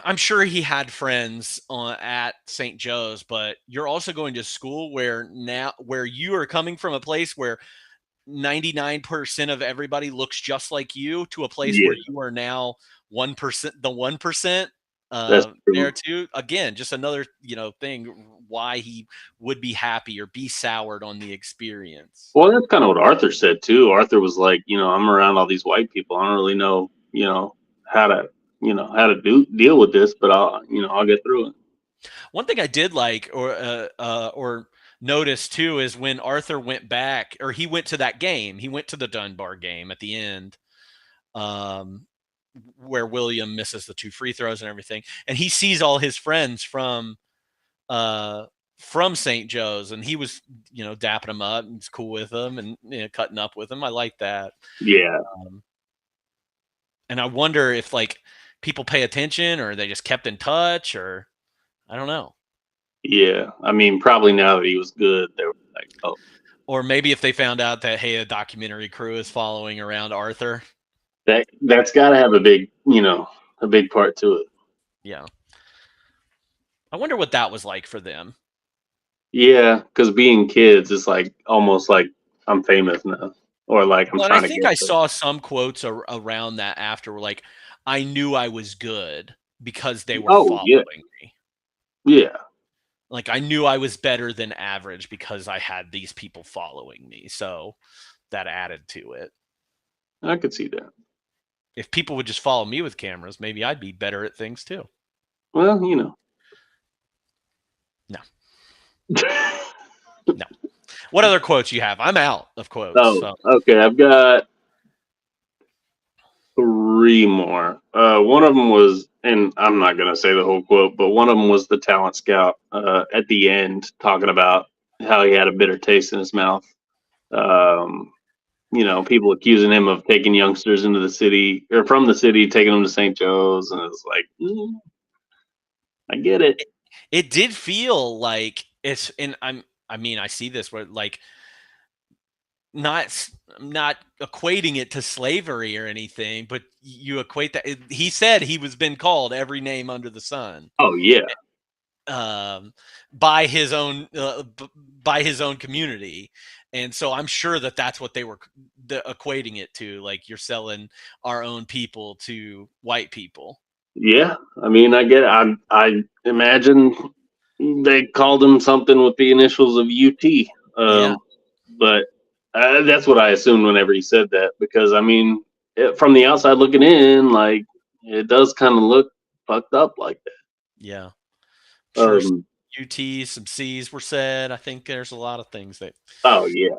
I'm sure he had friends at St. Joe's, but you're also going to school where you are coming from a place where 99% of everybody looks just like you, to a place where you are now 1%, the 1%. There too. Again, just another thing why he would be happy or be soured on the experience. Well, that's kind of what Arthur said too. Arthur was like, I'm around all these white people. I don't really know, how to deal with this, but I'll get through it. One thing I did like or notice too is when Arthur went back, or he went to that game, he went to the Dunbar game at the end. where William misses the 2 free throws and everything, and he sees all his friends from St. Joe's, and he was, dapping him up and was cool with them and cutting up with them. I like that. Yeah. And I wonder if like people pay attention or they just kept in touch, or I don't know. Yeah. I mean, probably now that he was good, they were like, oh. Or maybe if they found out that, hey, a documentary crew is following around Arthur. That's got to have a big part to it. Yeah. I wonder what that was like for them. Yeah, because being kids is like almost like I'm famous now, or like I'm Well, trying I to think get I there. saw some quotes around that after, like, I knew I was good because they were following me. Yeah. Like, I knew I was better than average because I had these people following me. So that added to it. I could see that. If people would just follow me with cameras, maybe I'd be better at things too. Well, No. No. What other quotes you have? I'm out of quotes. Okay. I've got 3 more. One of them was, and I'm not going to say the whole quote, but one of them was the talent scout at the end talking about how he had a bitter taste in his mouth. People accusing him of taking youngsters into the city or from the city, taking them to St. Joe's. And it's like, I get it. It did feel like it's, and I see this where like, not equating it to slavery or anything, but you equate that. He said he was been called every name under the sun. Oh yeah. By his own community, and so I'm sure that's what they were equating it to. Like, you're selling our own people to white people. Yeah, I mean, I get it. I imagine they called him something with the initials of UT. But that's what I assumed whenever he said that, because I mean, from the outside looking in, like, it does kind of look fucked up like that. Yeah. Sure, UT, some C's were said. I think there's a lot of things that. Oh yeah.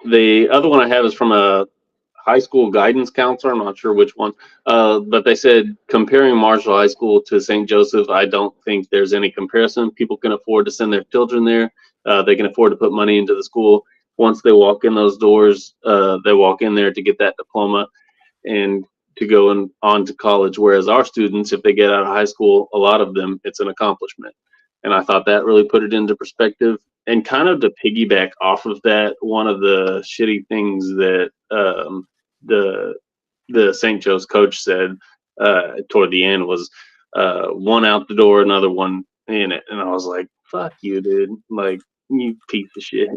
The other one I have is from a high school guidance counselor. I'm not sure which one, but they said comparing Marshall High School to St. Joseph, I don't think there's any comparison. People can afford to send their children there. They can afford to put money into the school. Once they walk in those doors, they walk in there to get that diploma and to go on to college. Whereas our students, if they get out of high school, a lot of them, it's an accomplishment. And I thought that really put it into perspective. And kind of to piggyback off of that, one of the shitty things that the St. Joe's coach said toward the end was one out the door, another one in it. And I was like, fuck you, dude. Like, you piece of shit.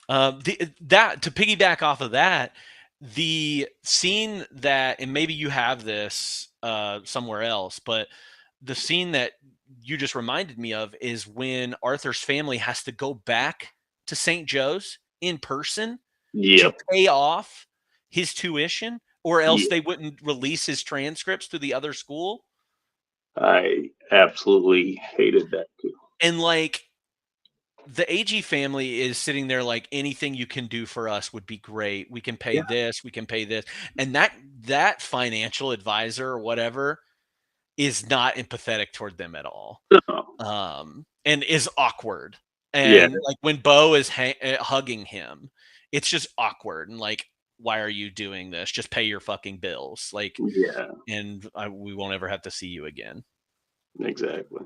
That to piggyback off of that, the scene that, and maybe you have this somewhere else, but the scene that you just reminded me of is when Arthur's family has to go back to St. Joe's in person to pay off his tuition, or else they wouldn't release his transcripts to the other school. I absolutely hated that too. And like, the AG family is sitting there like, anything you can do for us would be great. We can pay this, we can pay this. And that financial advisor or whatever is not empathetic toward them at all. And is awkward. And like when Bo is hugging him, it's just awkward. And like, why are you doing this? Just pay your fucking bills. Like, and we won't ever have to see you again. Exactly.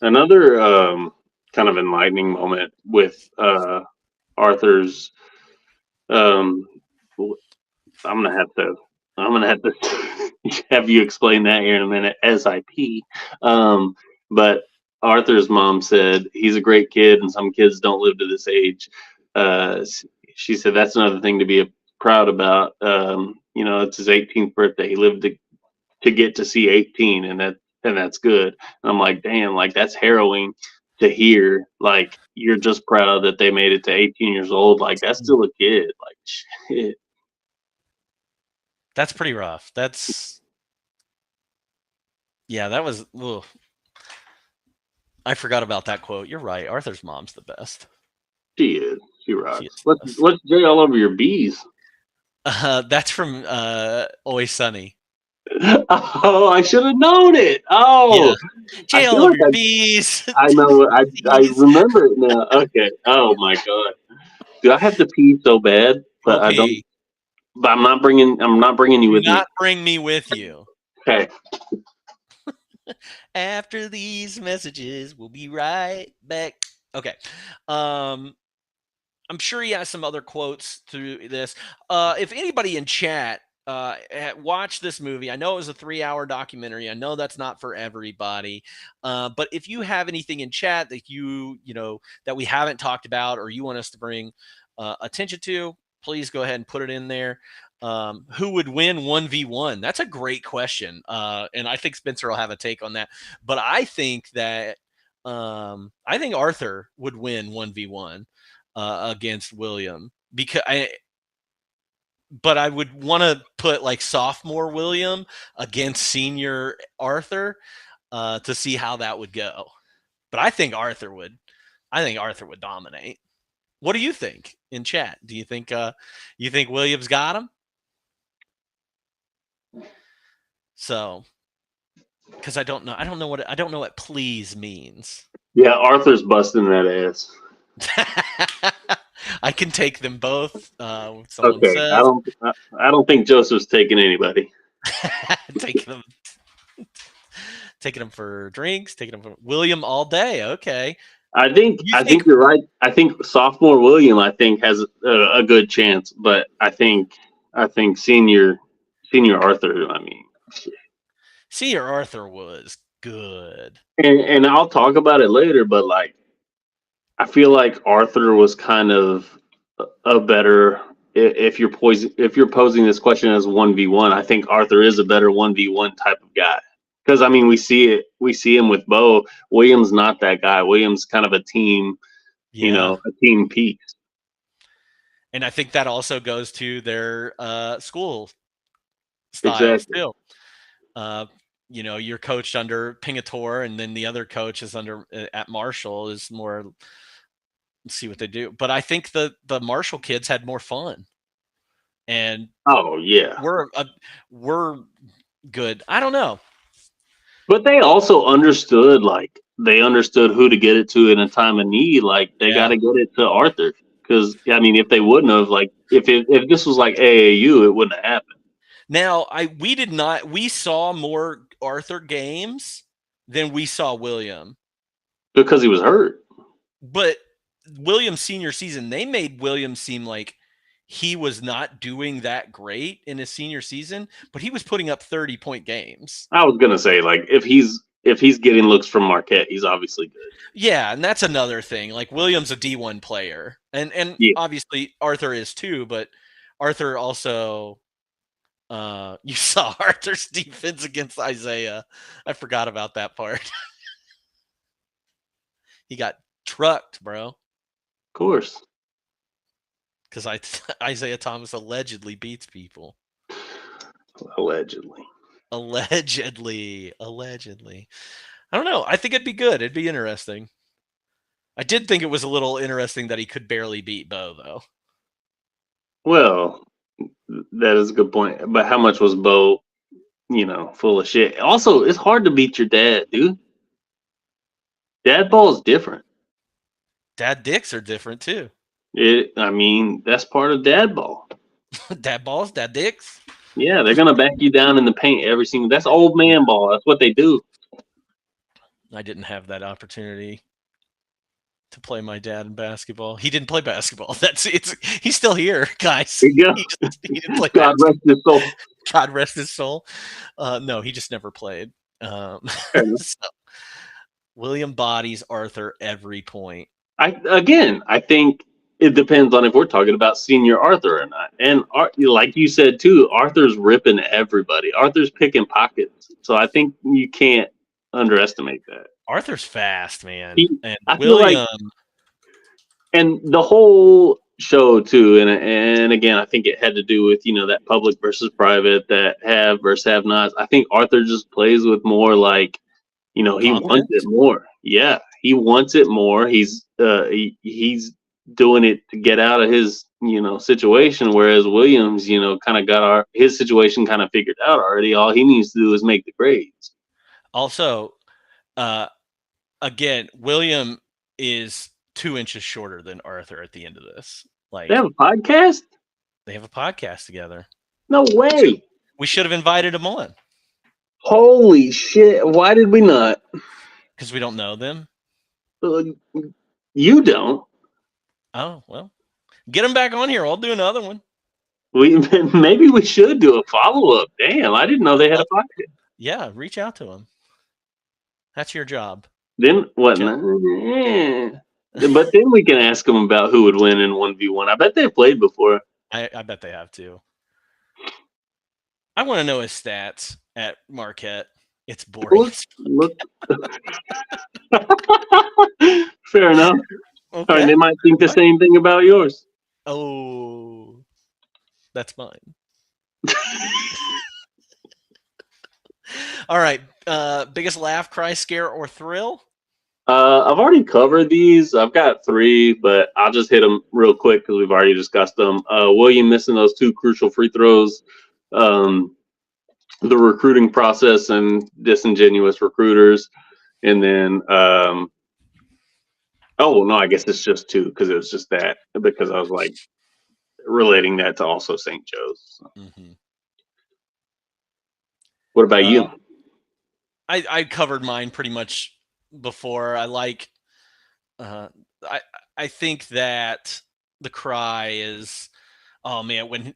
Another kind of enlightening moment with Arthur's. I'm gonna have to have you explain that here in a minute. SIP. But Arthur's mom said he's a great kid, and some kids don't live to this age. She said that's another thing to be proud about. It's his 18th birthday. He lived to get to see 18, and that's good. And I'm like, damn, like that's harrowing to hear. Like, you're just proud that they made it to 18 years old. Like, that's still a kid. Like, shit. That's pretty rough. That was. Ugh. I forgot about that quote. You're right. Arthur's mom's the best. She is. She rocks. Let's Jay all over your bees. That's from Always Sunny. Oh, I should have known it. Yeah. Oh, I Jail feel of like your bees. I know. I Bees. remember it now. Okay. Oh my god. Do I have to pee so bad? But Go I don't. pee. But I'm not bringing you Do with me. not bring me with you. Okay. After these messages, we'll be right back. Okay. I'm sure he has some other quotes through this. If anybody in chat watched this movie, I know it was a 3-hour documentary. I know that's not for everybody. But if you have anything in chat that you know that we haven't talked about or you want us to bring attention to, please go ahead and put it in there. Who would win 1v1? That's a great question. And I think Spencer will have a take on that. But I think that Arthur would win 1v1 against William but I would want to put like sophomore William against senior Arthur to see how that would go. But I think Arthur would dominate. What do you think in chat? Do you think Williams got him? So, because I don't know what please means. Yeah, Arthur's busting that ass. I can take them both. Someone Okay. says. I don't think Joseph's taking anybody. taking them for drinks, taking them for William all day. Okay. I think you're right. I think sophomore William has a good chance, but I think senior Arthur. I mean, senior Arthur was good. And I'll talk about it later, but like, I feel like Arthur was kind of a better. If you're posing this question as 1v1, I think Arthur is a better 1v1 type of guy. Because I mean, we see him with Bo. Williams not that guy. Williams kind of a team, a team piece. And I think that also goes to their school styles too. You're coached under Pingatore, and then the other coach is under at Marshall is more. Let's see what they do. But I think the Marshall kids had more fun. And oh yeah, we're good. I don't know. But they also understood, who to get it to in a time of need. Like they got to get it to Arthur, because I mean, if they wouldn't have, like, if this was like AAU, it wouldn't have happened. Now, we saw more Arthur games than we saw William because he was hurt. But William's senior season, they made William seem like he was not doing that great in his senior season, but he was putting up 30-point games. I was gonna say, like, if he's getting looks from Marquette, he's obviously good. Yeah, and that's another thing. Like, William's a D1 player, and obviously Arthur is too. But Arthur also, you saw Arthur's defense against Isaiah. I forgot about that part. He got trucked, bro. Of course. Because Isaiah Thomas allegedly beats people. Allegedly. I don't know. I think it'd be good. It'd be interesting. I did think it was a little interesting that he could barely beat Bo, though. Well, that is a good point. But how much was Bo, full of shit? Also, it's hard to beat your dad, dude. Dad ball is different. Dad dicks are different, too. That's part of dad ball. Dad balls, dad dicks. Yeah, they're gonna back you down in the paint every single. That's old man ball. That's what they do. I didn't have that opportunity to play my dad in basketball. He didn't play basketball. He's still here, guys. There you go. He didn't play God rest his soul. God rest his soul. No, he just never played. So, William bodies Arthur every point. I think it depends on if we're talking about senior Arthur or not. And like you said too, Arthur's ripping everybody. Arthur's picking pockets. So I think you can't underestimate that. Arthur's fast, man. And William, and the whole show too. And again, I think it had to do with that public versus private, that have versus have nots. I think Arthur just plays with more like, he wants it more. Yeah, he wants it more. He's doing it to get out of his situation. Whereas Williams, kind of got his situation kind of figured out already. All he needs to do is make the grades. Also, again, William is 2 inches shorter than Arthur at the end of this. Like, They have a podcast? they have a podcast together. No way. We should have invited him on Holy shit. Why did we not? because we don't know them. You don't. Oh, well, get him back on here. I'll do another one. Maybe we should do a follow-up. Damn, I didn't know they had a podcast. Yeah, reach out to him. That's your job. Then what? But then we can ask them about who would win in 1v1. I bet they've played before. I bet they have too. I want to know his stats at Marquette. It's boring. Look. Fair enough. Okay. All right, they might think the same thing about yours. Oh, that's mine. All right. Biggest laugh, cry, scare, or thrill? I've already covered these. I've got 3, but I'll just hit them real quick because we've already discussed them. William missing those 2 crucial free throws. The recruiting process and disingenuous recruiters. And then, oh, no, I guess it's just 2 because it was just that. Because I was like relating that to also St. Joe's. So. Mm-hmm. What about you? I covered mine pretty much before. I like, I think that the cry is, oh man, when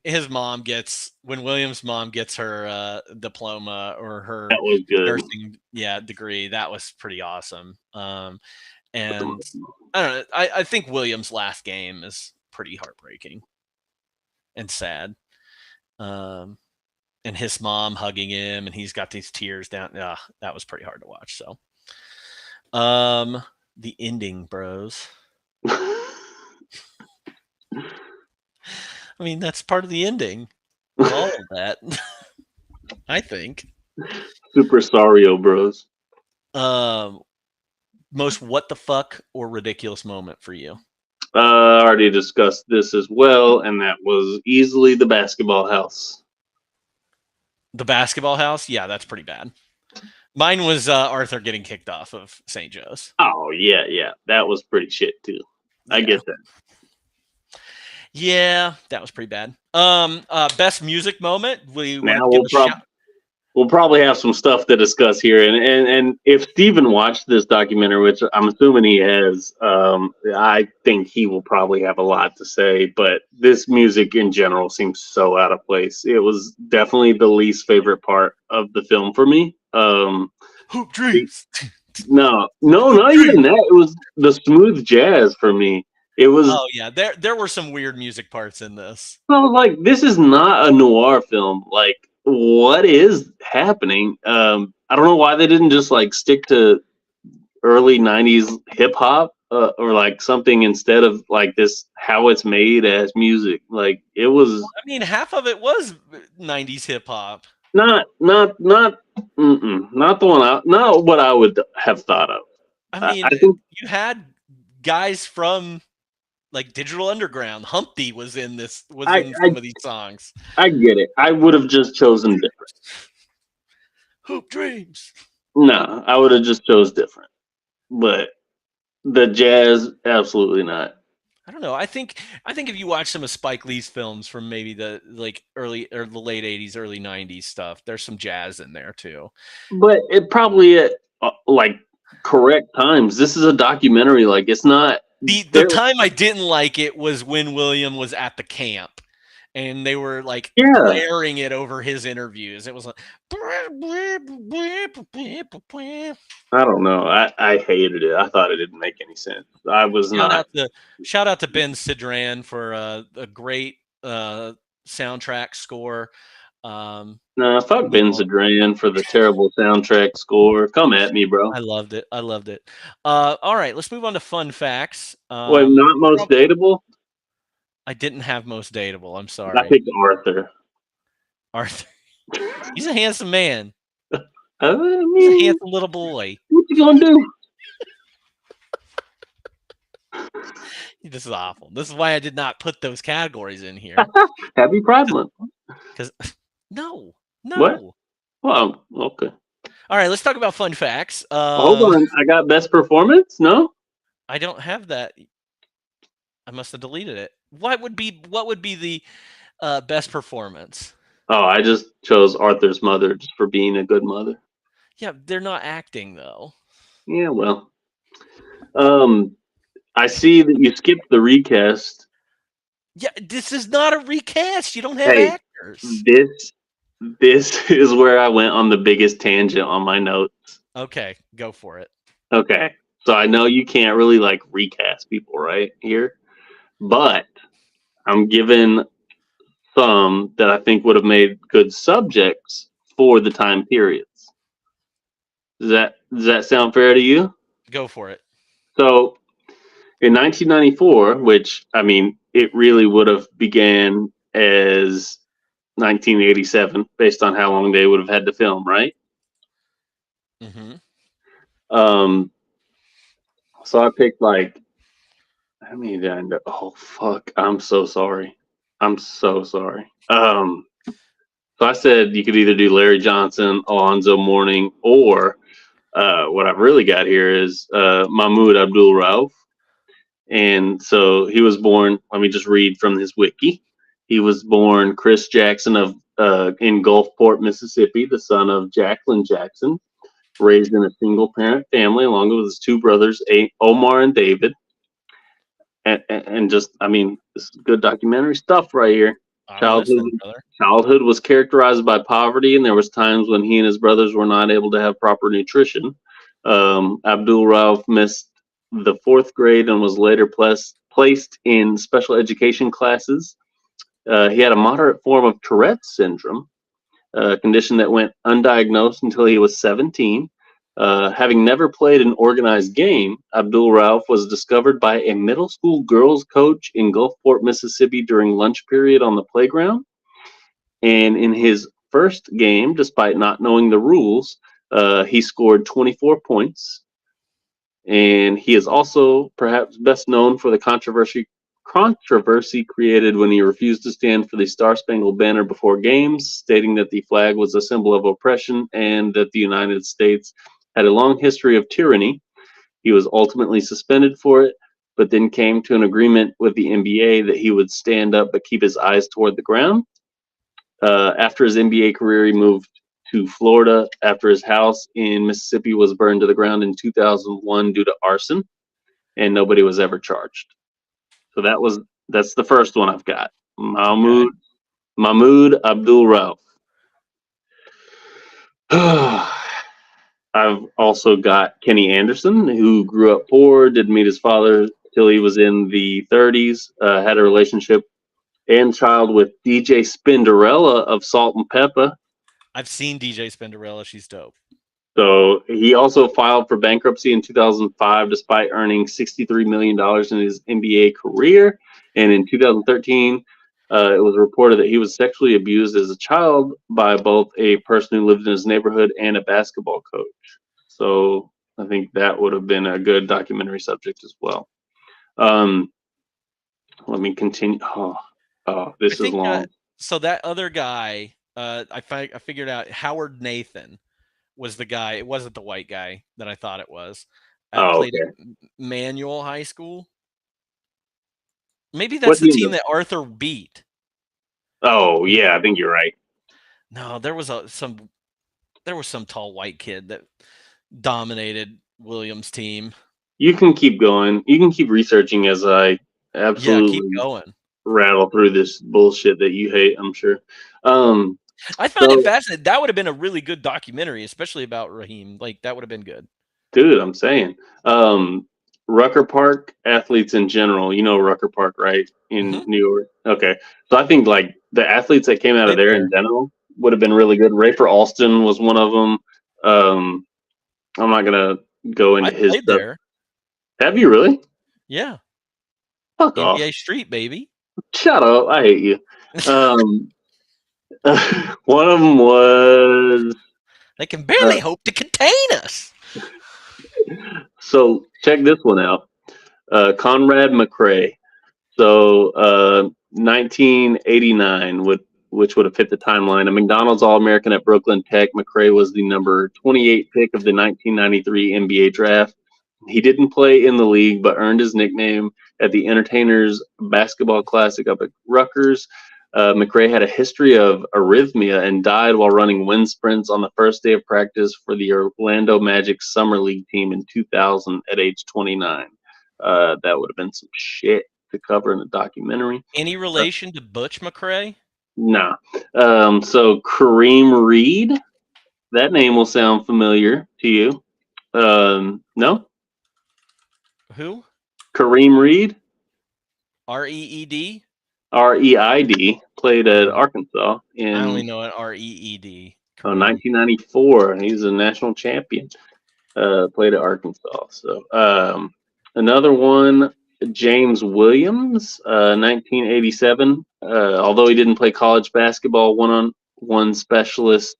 William's mom gets her diploma or her That was good. nursing degree, that was pretty awesome. And I don't know, I think William's last game is pretty heartbreaking and sad. And his mom hugging him, and he's got these tears down. That was pretty hard to watch. So, the ending, bros. I mean, that's part of the ending. All of that, I think. Super sorry, bros. Most what the fuck or ridiculous moment for you? I already discussed this as well, and that was easily the basketball house. The basketball house? Yeah, that's pretty bad. Mine was Arthur getting kicked off of St. Joe's. Oh, yeah. That was pretty shit, too. I get that. Yeah, that was pretty bad. Best music moment? We'll probably have some stuff to discuss here. And if Steven watched this documentary, which I'm assuming he has, I think he will probably have a lot to say. But this music in general seems so out of place. It was definitely the least favorite part of the film for me. Hoop Dreams. No, not even that. It was the smooth jazz for me. It was. Oh yeah, there were some weird music parts in this. I was like, this is not a noir film. Like, what is happening? I don't know why they didn't just like stick to early 90s hip hop or like something instead of like this how it's made as music. Like it was. I mean, half of it was 90s hip hop. Not the one. Not what I would have thought of. I mean, I think you had guys from like Digital Underground. Humpty was in this. In some of these songs. I get it. I would have just chosen different. Hoop Dreams. No, I would have just chose different. But the jazz, absolutely not. I don't know. I think if you watch some of Spike Lee's films from maybe the like early or the late 80s, early 90s stuff, there's some jazz in there too. But it probably at like correct times. This is a documentary. Like it's not. The time I didn't like it was when William was at the camp and they were like blaring it over his interviews. It was like I don't know. I hated it. I thought it didn't make any sense. I was shout out to Ben Sidran for a great soundtrack score. No, fuck Ben Sidran for the terrible soundtrack score. Come at me, bro. I loved it. All right, let's move on to fun facts. Wait, not most dateable? I didn't have most dateable. I'm sorry. I picked Arthur. He's a handsome man. He's He's a handsome little boy. What you gonna do? This is awful. This is why I did not put those categories in here. Happy Pride Month. Because no. What? Well, okay. All right, let's talk about fun facts. Hold on. I got best performance? No? I don't have that. I must have deleted it. What would be the best performance? Oh, I just chose Arthur's mother just for being a good mother. Yeah, they're not acting though. Yeah, well. I see that you skipped the recast. Yeah, this is not a recast. You don't have Hey, actors. This is where I went on the biggest tangent on my notes. Okay, go for it. Okay. So I know you can't really like recast people right here, but I'm giving some that I think would have made good subjects for the time periods. Does that sound fair to you? Go for it. So in 1994, which I mean, it really would have began as 1987 based on how long they would have had to film, right? Mm-hmm. So I picked like, how many did I end up? Oh fuck! I'm so sorry. I'm so sorry. So I said you could either do Larry Johnson, Alonzo Mourning, or what I've really got here is Mahmoud Abdul Rauf. And so he was born. Let me just read from his wiki. He was born Chris Jackson of in Gulfport, Mississippi, the son of Jacqueline Jackson, raised in a single-parent family along with his two brothers, Omar and David. And just, I mean, this is good documentary stuff right here. Childhood was characterized by poverty, and there was times when he and his brothers were not able to have proper nutrition. Abdul Rauf missed the 4th grade and was later placed in special education classes. He had a moderate form of Tourette's syndrome, a condition that went undiagnosed until he was 17. Having never played an organized game, Abdul Rauf was discovered by a middle school girls coach in Gulfport, Mississippi during lunch period on the playground. And in his first game, despite not knowing the rules, he scored 24 points. And he is also perhaps best known for the controversy created when he refused to stand for the Star-Spangled Banner before games, stating that the flag was a symbol of oppression and that the United States had a long history of tyranny. He was ultimately suspended for it, but then came to an agreement with the NBA that he would stand up but keep his eyes toward the ground. After his NBA career, he moved to Florida after his house in Mississippi was burned to the ground in 2001 due to arson, and nobody was ever charged. So that's the first one I've got. Mahmoud Abdul Rauf. I've also got Kenny Anderson, who grew up poor, didn't meet his father till he was in the 30s, had a relationship and child with DJ Spinderella of Salt and Pepper. I've seen DJ Spinderella. She's dope. So he also filed for bankruptcy in 2005, despite earning $63 million in his NBA career. And in 2013, it was reported that he was sexually abused as a child by both a person who lived in his neighborhood and a basketball coach. So I think that would have been a good documentary subject as well. Let me continue. This is long. So that other guy, I figured out Howard Nathan was the guy. It wasn't the white guy that I thought it was. Played at Manual High School. Maybe that's the team that Arthur beat. Oh yeah, I think you're right. No, there was some tall white kid that dominated Williams' team. You can keep going. You can keep researching as I absolutely keep going. Rattle through this bullshit that you hate, I'm sure. I found it fascinating. That would have been a really good documentary, especially about Raheem. Like that would have been good. Dude, I'm saying. Rucker Park athletes in general, you know Rucker Park, right? In New York. Okay. So I think like the athletes that came out of there in general would have been really good. Rafer Alston was one of them. I'm not gonna go into his stuff. There. Have you really? Yeah. Fuck NBA off. Street, baby. Shut up. I hate you. One of them was they can barely hope to contain us. So check this one out. Conrad McRae. So 1989 which would have fit the timeline. A McDonald's All-American at Brooklyn Tech, McRae was the number 28 pick of the 1993 NBA draft. He didn't play in the league, but earned his nickname at the Entertainers Basketball Classic up at Rutgers. McRae had a history of arrhythmia and died while running wind sprints on the first day of practice for the Orlando Magic Summer League team in 2000 at age 29. That would have been some shit to cover in a documentary. Any relation to Butch McRae? Nah. So Kareem Reed, that name will sound familiar to you. No? Who? Kareem Reed, R-E-E-D? R-E-I-D, played at Arkansas in I only know an R-E-E-D. 1994. He's a national champion. Played at Arkansas. So another one, James Williams, 1987. Although he didn't play college basketball, one-on-one specialist.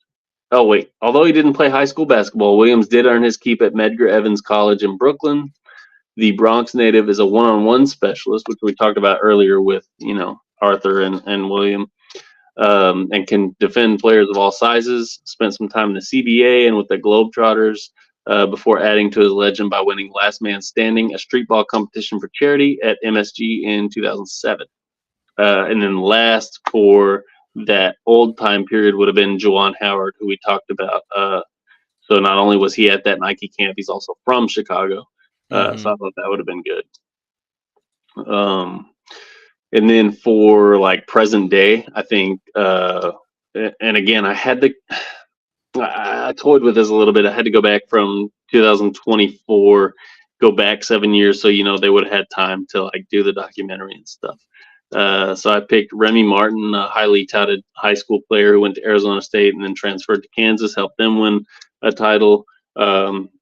Oh wait, although he didn't play high school basketball, Williams did earn his keep at Medgar Evers College in Brooklyn. The Bronx native is a one-on-one specialist, which we talked about earlier with, Arthur and William, and can defend players of all sizes. Spent some time in the CBA and with the Globetrotters before adding to his legend by winning Last Man Standing, a street ball competition for charity at MSG in 2007. And then last for that old time period would have been Juwan Howard, who we talked about. So not only was he at that Nike camp, he's also from Chicago. So I thought that would have been good. And then for like present day, I think, and again, I toyed with this a little bit. I had to go back from 2024, go back 7 years. So, they would have had time to like do the documentary and stuff. So I picked Remy Martin, a highly touted high school player who went to Arizona State and then transferred to Kansas, helped them win a title.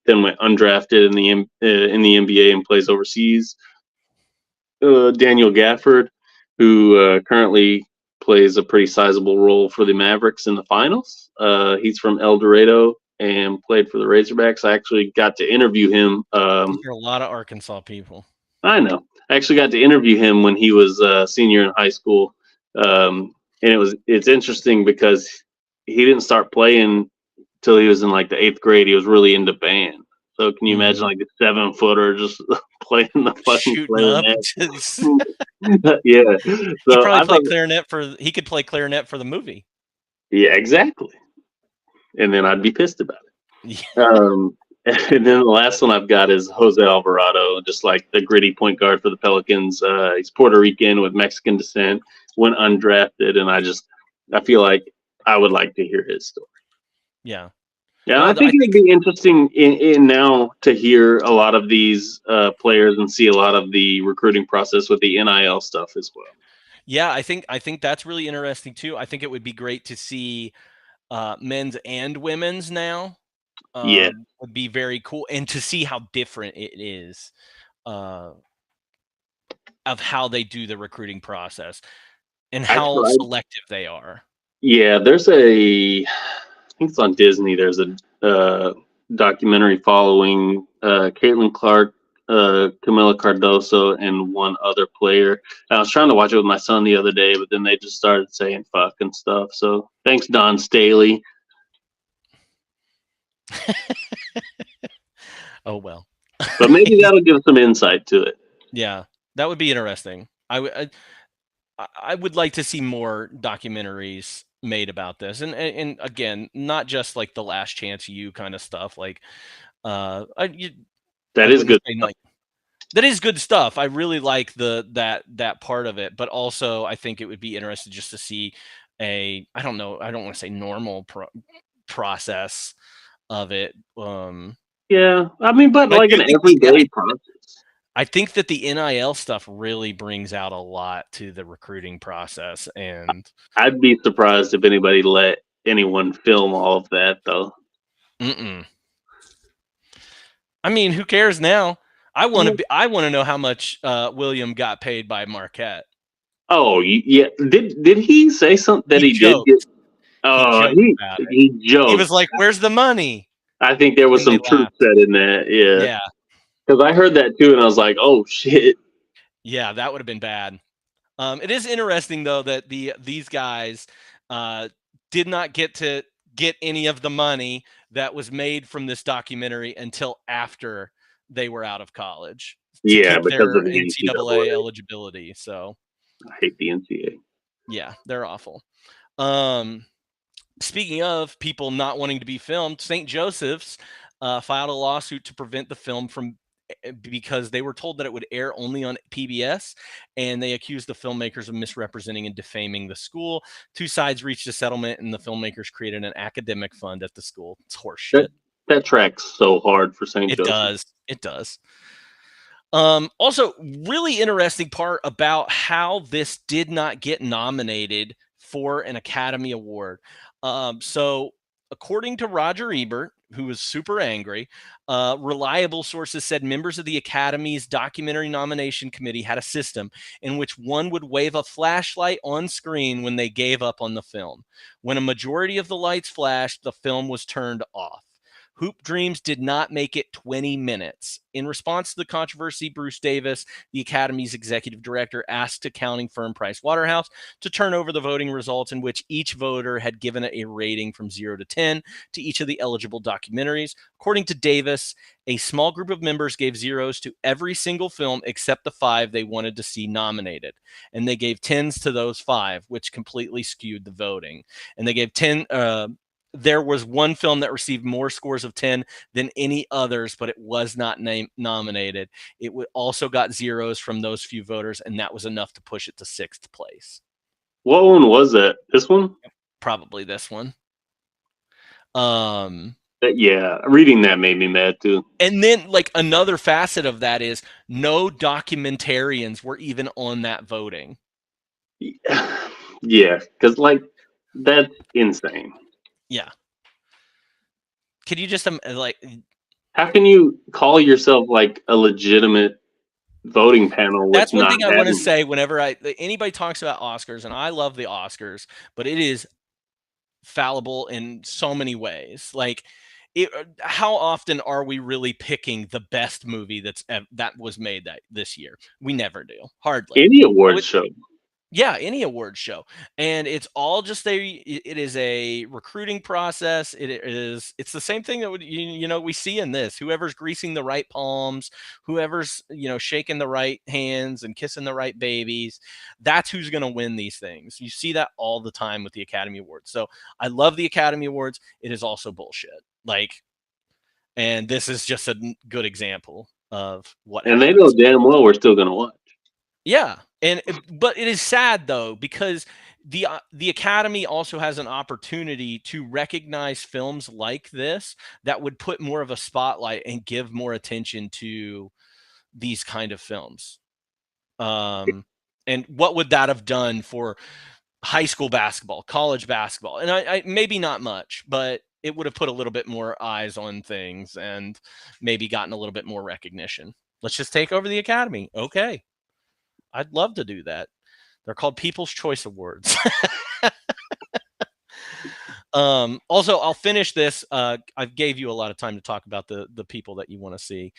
Then went undrafted in the NBA and plays overseas. Daniel Gafford, who currently plays a pretty sizable role for the Mavericks in the finals. He's from El Dorado and played for the Razorbacks. I actually got to interview him. There are a lot of Arkansas people. I know. I actually got to interview him when he was a senior in high school. And it's interesting because he didn't start playing till he was in like the 8th grade. He was really into band. So can you imagine like a 7-footer just playing the fucking clarinet? Yeah. So he could play clarinet for the movie. Yeah, exactly. And then I'd be pissed about it. Yeah. And then the last one I've got is Jose Alvarado, just like the gritty point guard for the Pelicans. He's Puerto Rican with Mexican descent, went undrafted, and I feel like I would like to hear his story. Yeah. Yeah, I think it'd be interesting in now to hear a lot of these players and see a lot of the recruiting process with the NIL stuff as well. Yeah, I think that's really interesting too. I think it would be great to see men's and women's now. Would be very cool, and to see how different it is of how they do the recruiting process and how selective they are. Yeah, I think it's on Disney. There's a documentary following Caitlin Clark, Camila Cardoso, and one other player. And I was trying to watch it with my son the other day, but then they just started saying fuck and stuff. So thanks, Don Staley. Oh well. But maybe that'll give some insight to it. Yeah, that would be interesting. I would like to see more documentaries made about this, and again, not just like the Last Chance U kind of stuff. Like, that is good. That is good stuff. I really like that part of it, but also I think it would be interesting just to see I don't want to say normal process of it. Yeah, I mean, but like an everyday process. I think that the NIL stuff really brings out a lot to the recruiting process, and I'd be surprised if anybody let anyone film all of that, though. I mean, who cares now? I want to know how much William got paid by Marquette. Oh, yeah. Did he say something that he did get? Oh, he joked. He was like, "Where's the money?" I think there was some truth said in that. Yeah. Because I heard that too, and I was like, "Oh shit!" Yeah, that would have been bad. It is interesting though that these guys did not get to get any of the money that was made from this documentary until after they were out of college to Yeah, keep because their of the NCAA NCAA. eligibility. So I hate the NCAA. yeah, they're awful. Speaking of people not wanting to be filmed, St. Joseph's filed a lawsuit to prevent the film from because they were told that it would air only on PBS, and they accused the filmmakers of misrepresenting and defaming the school. Two sides reached a settlement, and the filmmakers created an academic fund at the school. It's horseshit. That tracks so hard for St. It Joseph. does. It does. Also, really interesting part about how this did not get nominated for an Academy Award. So, according to Roger Ebert, who was super angry, reliable sources said members of the Academy's documentary nomination committee had a system in which one would wave a flashlight on screen when they gave up on the film. When a majority of the lights flashed, the film was turned off. Hoop Dreams did not make it 20 minutes. In response to the controversy, Bruce Davis, the Academy's executive director, asked accounting firm Pricewaterhouse to turn over the voting results in which each voter had given a rating from 0 to 10 to each of the eligible documentaries. According to Davis, a small group of members gave zeros to every single film except the 5 they wanted to see nominated. And they gave 10s to those 5, which completely skewed the voting. And they gave 10... there was one film that received more scores of 10 than any others, but it was not nominated. It also got zeros from those few voters, and that was enough to push it to 6th place. What one was that? This one? Probably this one. Yeah, reading that made me mad too. And then, like, another facet of that is no documentarians were even on that voting. Yeah, because, like, that's insane. Yeah. Could you just like? How can you call yourself like a legitimate voting panel? That's one thing I want to say whenever anybody talks about Oscars, and I love the Oscars, but it is fallible in so many ways. Like, how often are we really picking the best movie that was made this year? We never do. Hardly. Any award show. Yeah, any award show. And it's all just it is a recruiting process. It's the same thing that we see in this. Whoever's greasing the right palms, whoever's, shaking the right hands and kissing the right babies, that's who's going to win these things. You see that all the time with the Academy Awards. So I love the Academy Awards. It is also bullshit. And this is just a good example of what. And they know damn well we're still going to watch. Yeah. But it is sad though, because the Academy also has an opportunity to recognize films like this that would put more of a spotlight and give more attention to these kind of films. And what would that have done for high school basketball, college basketball? And I maybe not much, but it would have put a little bit more eyes on things and maybe gotten a little bit more recognition. Let's just take over the Academy. Okay. I'd love to do that. They're called People's Choice Awards. Also, I'll finish this. I gave you a lot of time to talk about the people that you want to see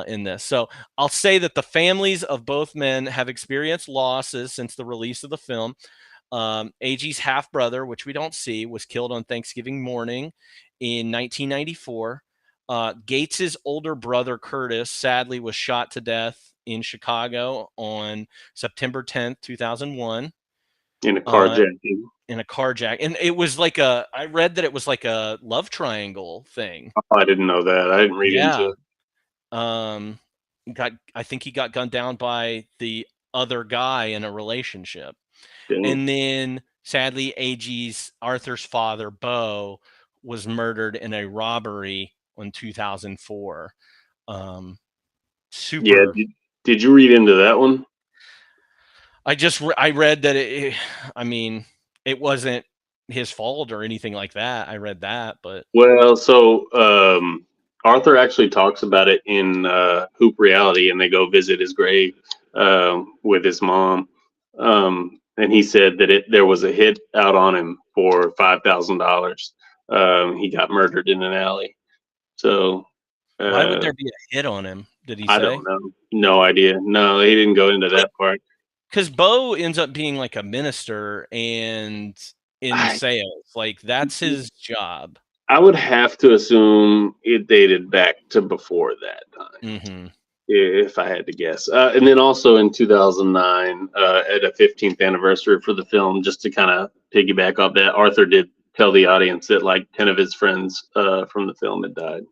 in this. So I'll say that the families of both men have experienced losses since the release of the film. Agee's half-brother, which we don't see, was killed on Thanksgiving morning in 1994. Gates's older brother, Curtis, sadly was shot to death in Chicago on September 10th, 2001. In a carjacking. And it was like I read that it was like a love triangle thing. Oh, I didn't know that. I didn't read into it. I think he got gunned down by the other guy in a relationship. Dang. And then sadly, Arthur's father, Bo, was murdered in a robbery in 2004. Super. Yeah. Did you read into that one? I read that it wasn't his fault or anything like that. I read that, but so Arthur actually talks about it in Hoop Reality, and they go visit his grave with his mom, and he said that there was a hit out on him for $5,000. He got murdered in an alley. So Why would there be a hit on him? Did he say? I don't know. No idea. No, he didn't go into that part. Because Bo ends up being like a minister and in sales. Like that's his job. I would have to assume it dated back to before that time, Mm-hmm. if I had to guess. And then also in 2009, at a 15th anniversary for the film, just to kind of piggyback off that, Arthur did tell the audience that like 10 of his friends from the film had died.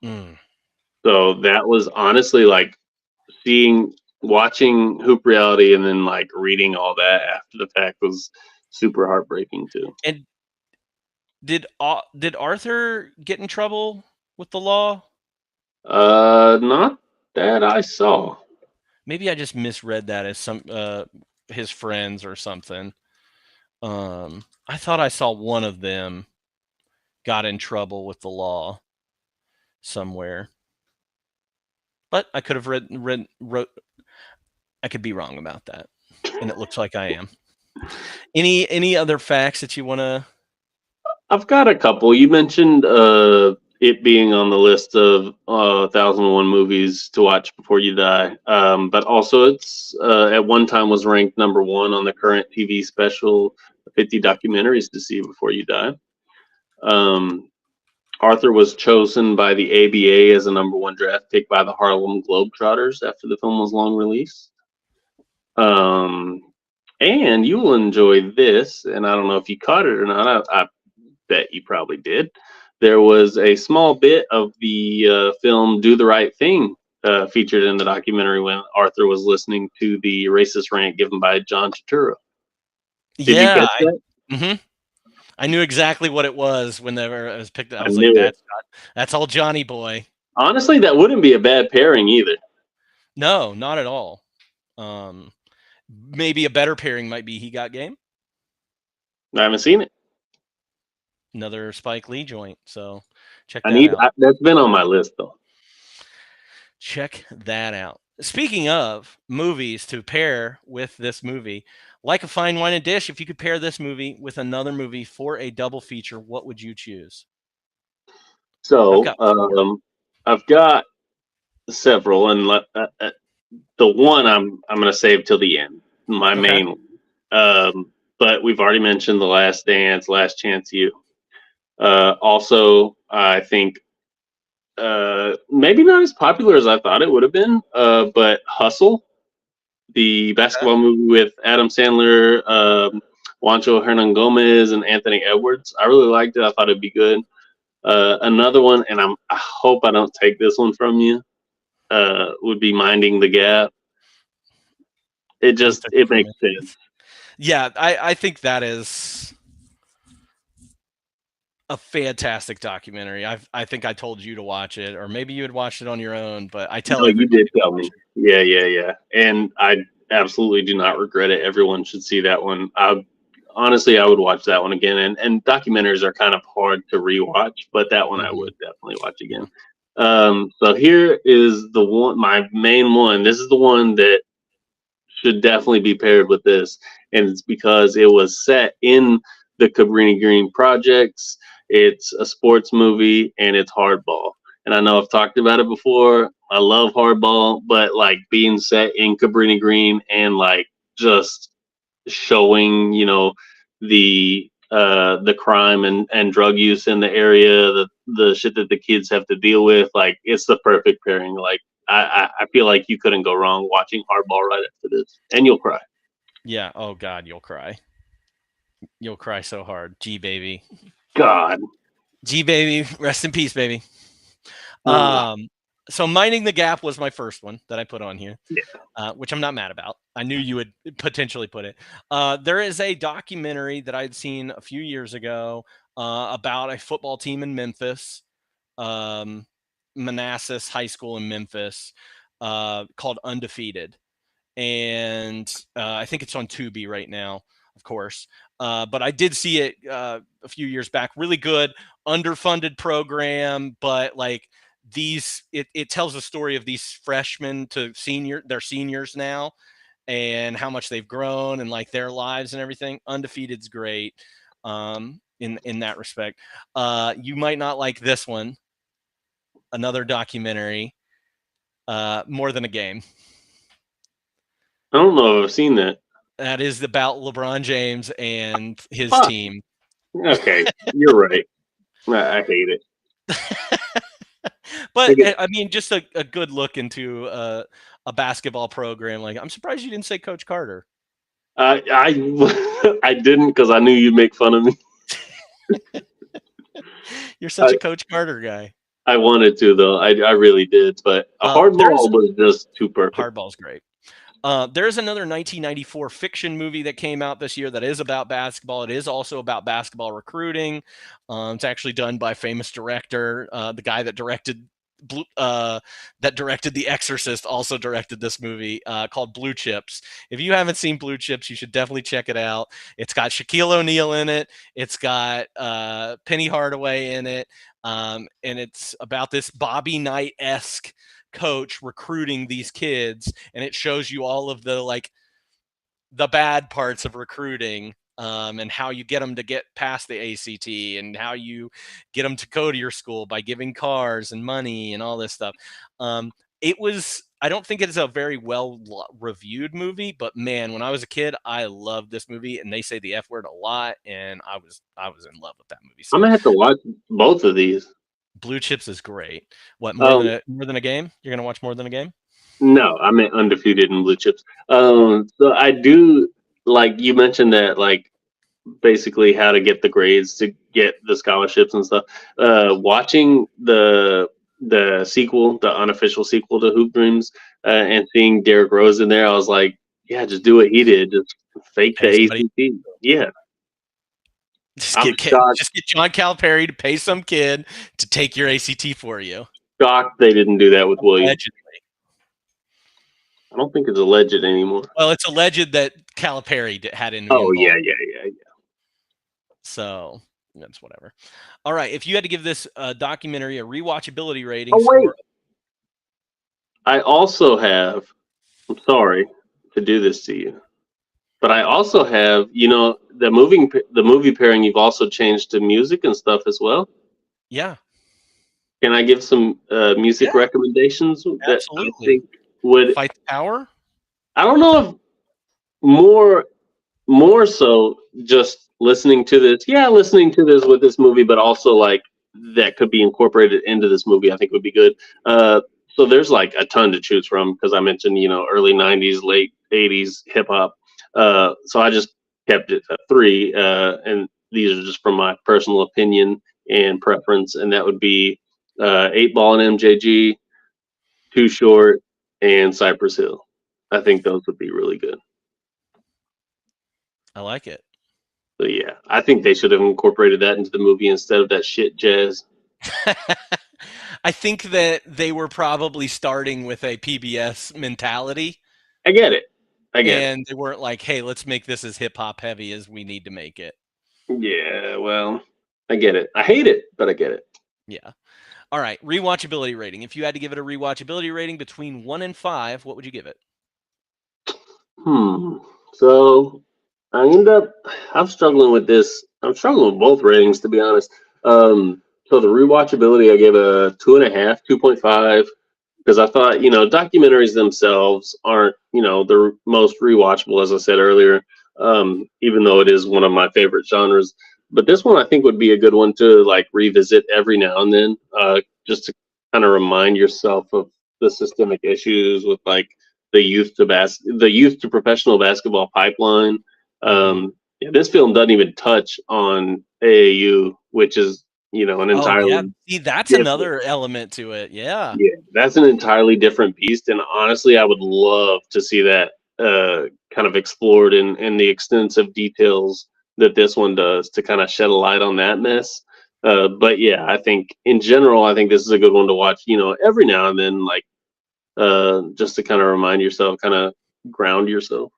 Mm. So that was honestly like watching Hoop Reality and then like reading all that after the fact was super heartbreaking too. And did Arthur get in trouble with the law? Not that I saw. Maybe I just misread that as some his friends or something. I thought I saw one of them got in trouble with the law somewhere, but I could have wrote. I could be wrong about that, and it looks like I am. Any other facts that you want to? I've got a couple. You mentioned it being on the list of 1,001 movies to watch before you die, but also it's at one time was ranked number 1 on the current TV special 50 documentaries to see before you die. Arthur was chosen by the ABA as a number 1 draft pick by the Harlem Globetrotters after the film was long released. And you will enjoy this, and I don't know if you caught it or not. I bet you probably did. There was a small bit of the film Do the Right Thing featured in the documentary when Arthur was listening to the racist rant given by John Turturro. Did you catch that? Mm-hmm. I knew exactly what it was whenever it was picked up. I was knew like, that's all Johnny boy. Honestly, that wouldn't be a bad pairing either. No, not at all. Maybe a better pairing might be He Got Game. I haven't seen it. Another Spike Lee joint. So check that out. That's been on my list though. Check that out. Speaking of movies to pair with this movie, Like a Fine Wine and Dish, if you could pair this movie with another movie for a double feature, what would you choose? So I've got several, and the one I'm going to save till the end. My main one. But we've already mentioned The Last Dance, Last Chance U. Also, I think maybe not as popular as I thought it would have been, but Hustle, the basketball movie with Adam Sandler, Juancho Hernan Gomez, and Anthony Edwards. I really liked it. I thought it'd be good. Another one, and I hope I don't take this one from you, would be Minding the Gap. It makes sense. Yeah, I think that is a fantastic documentary. I think I told you to watch it, or maybe you had watched it on your own, but I tell you did tell me. Yeah. And I absolutely do not regret it. Everyone should see that one. Honestly, I would watch that one again. And documentaries are kind of hard to rewatch, but that one I would definitely watch again. So here is the one, my main one. This is the one that should definitely be paired with this, and it's because it was set in the Cabrini Green projects. It's a sports movie, and it's Hardball. And I know I've talked about it before. I love Hardball, but like being set in Cabrini Green and like just showing, the crime and drug use in the area, the shit that the kids have to deal with, like it's the perfect pairing. Like I feel like you couldn't go wrong watching Hardball right after this, and you'll cry. Yeah. Oh God, you'll cry. You'll cry so hard. G baby. God. G baby. Rest in peace, baby. So Minding the Gap was my first one that I put on here, which I'm not mad about. I knew you would potentially put it. There is a documentary that I'd seen a few years ago about a football team in Memphis, Manassas High School in Memphis, called Undefeated. And I think it's on Tubi right now, of course. But I did see it a few years back. Really good, underfunded program, but like it tells the story of these freshmen to they're seniors now, and how much they've grown and like their lives and everything. Undefeated's great in that respect. You might not like this one. another documentary, More Than a Game. I don't know if I've seen that. That is about LeBron James and his Fuck. team. Okay, you're right. I hate it. But Okay. I mean, just a good look into a basketball program. Like, I'm surprised you didn't say Coach Carter. I I didn't because I knew you'd make fun of me. You're such a Coach Carter guy. I wanted to though. I really did, but a hardball was just too perfect. Hardball's great. There's another 1994 fiction movie that came out this year that is about basketball. It is also about basketball recruiting. It's actually done by a famous director. The guy that directed The Exorcist also directed this movie called Blue Chips. If you haven't seen Blue Chips, you should definitely check it out. It's got Shaquille O'Neal in it. It's got Penny Hardaway in it. And it's about this Bobby Knight-esque coach recruiting these kids, and it shows you all of the bad parts of recruiting, and how you get them to get past the ACT, and how you get them to go to your school by giving cars and money and all this stuff. I don't think it's a very well reviewed movie, but man, when I was a kid, I loved this movie, and they say the F word a lot, and I was in love with that movie. So I'm gonna have to watch both of these. Blue Chips is great. What, more than a game? You're gonna watch More Than a Game? No, I meant Undefeated in Blue Chips. So I do, like you mentioned that, like basically how to get the grades to get the scholarships and stuff. Watching the sequel, the unofficial sequel to Hoop Dreams, and seeing Derrick Rose in there, I was like, just do what he did, just fake the ACT. Yeah. Just get John Calipari to pay some kid to take your ACT for you. Shocked they didn't do that with Williams. Allegedly. I don't think it's alleged anymore. Well, it's alleged that Calipari had in. Oh yeah. So that's whatever. All right, if you had to give this documentary a rewatchability rating, I also have. I'm sorry to do this to you, but I also have. The movie pairing. You've also changed to music and stuff as well. Yeah. Can I give some music recommendations? Absolutely. That I think would Fight the Power? I don't know if more so just listening to this with this movie, but also like that could be incorporated into this movie. I think would be good. So there's like a ton to choose from because I mentioned early 90s, late 80s hip hop. So I just kept it at 3, and these are just from my personal opinion and preference, and that would be 8 Ball and MJG, Too Short, and Cypress Hill. I think those would be really good. I like it. So yeah, I think they should have incorporated that into the movie instead of that shit jazz. I think that they were probably starting with a PBS mentality. I get it. And they weren't like, hey, let's make this as hip hop heavy as we need to make it. Yeah, well, I get it. I hate it, but I get it. Yeah. All right. Rewatchability rating. If you had to give it a rewatchability rating between 1 and 5, what would you give it? So I'm struggling with this. I'm struggling with both ratings, to be honest. So the rewatchability, I gave a 2.5, 2.5, because I thought, documentaries themselves aren't, the most rewatchable, as I said earlier, even though it is one of my favorite genres. But this one I think would be a good one to like revisit every now and then, just to kind of remind yourself of the systemic issues with like the youth to professional basketball pipeline. This film doesn't even touch on AAU, which is an entirely See, that's another element to it. Yeah, that's an entirely different beast, and honestly, I would love to see that kind of explored in the extensive details that this one does to kind of shed a light on that mess. But yeah, I think in general, I think this is a good one to watch, every now and then, like just to kind of remind yourself, kind of ground yourself.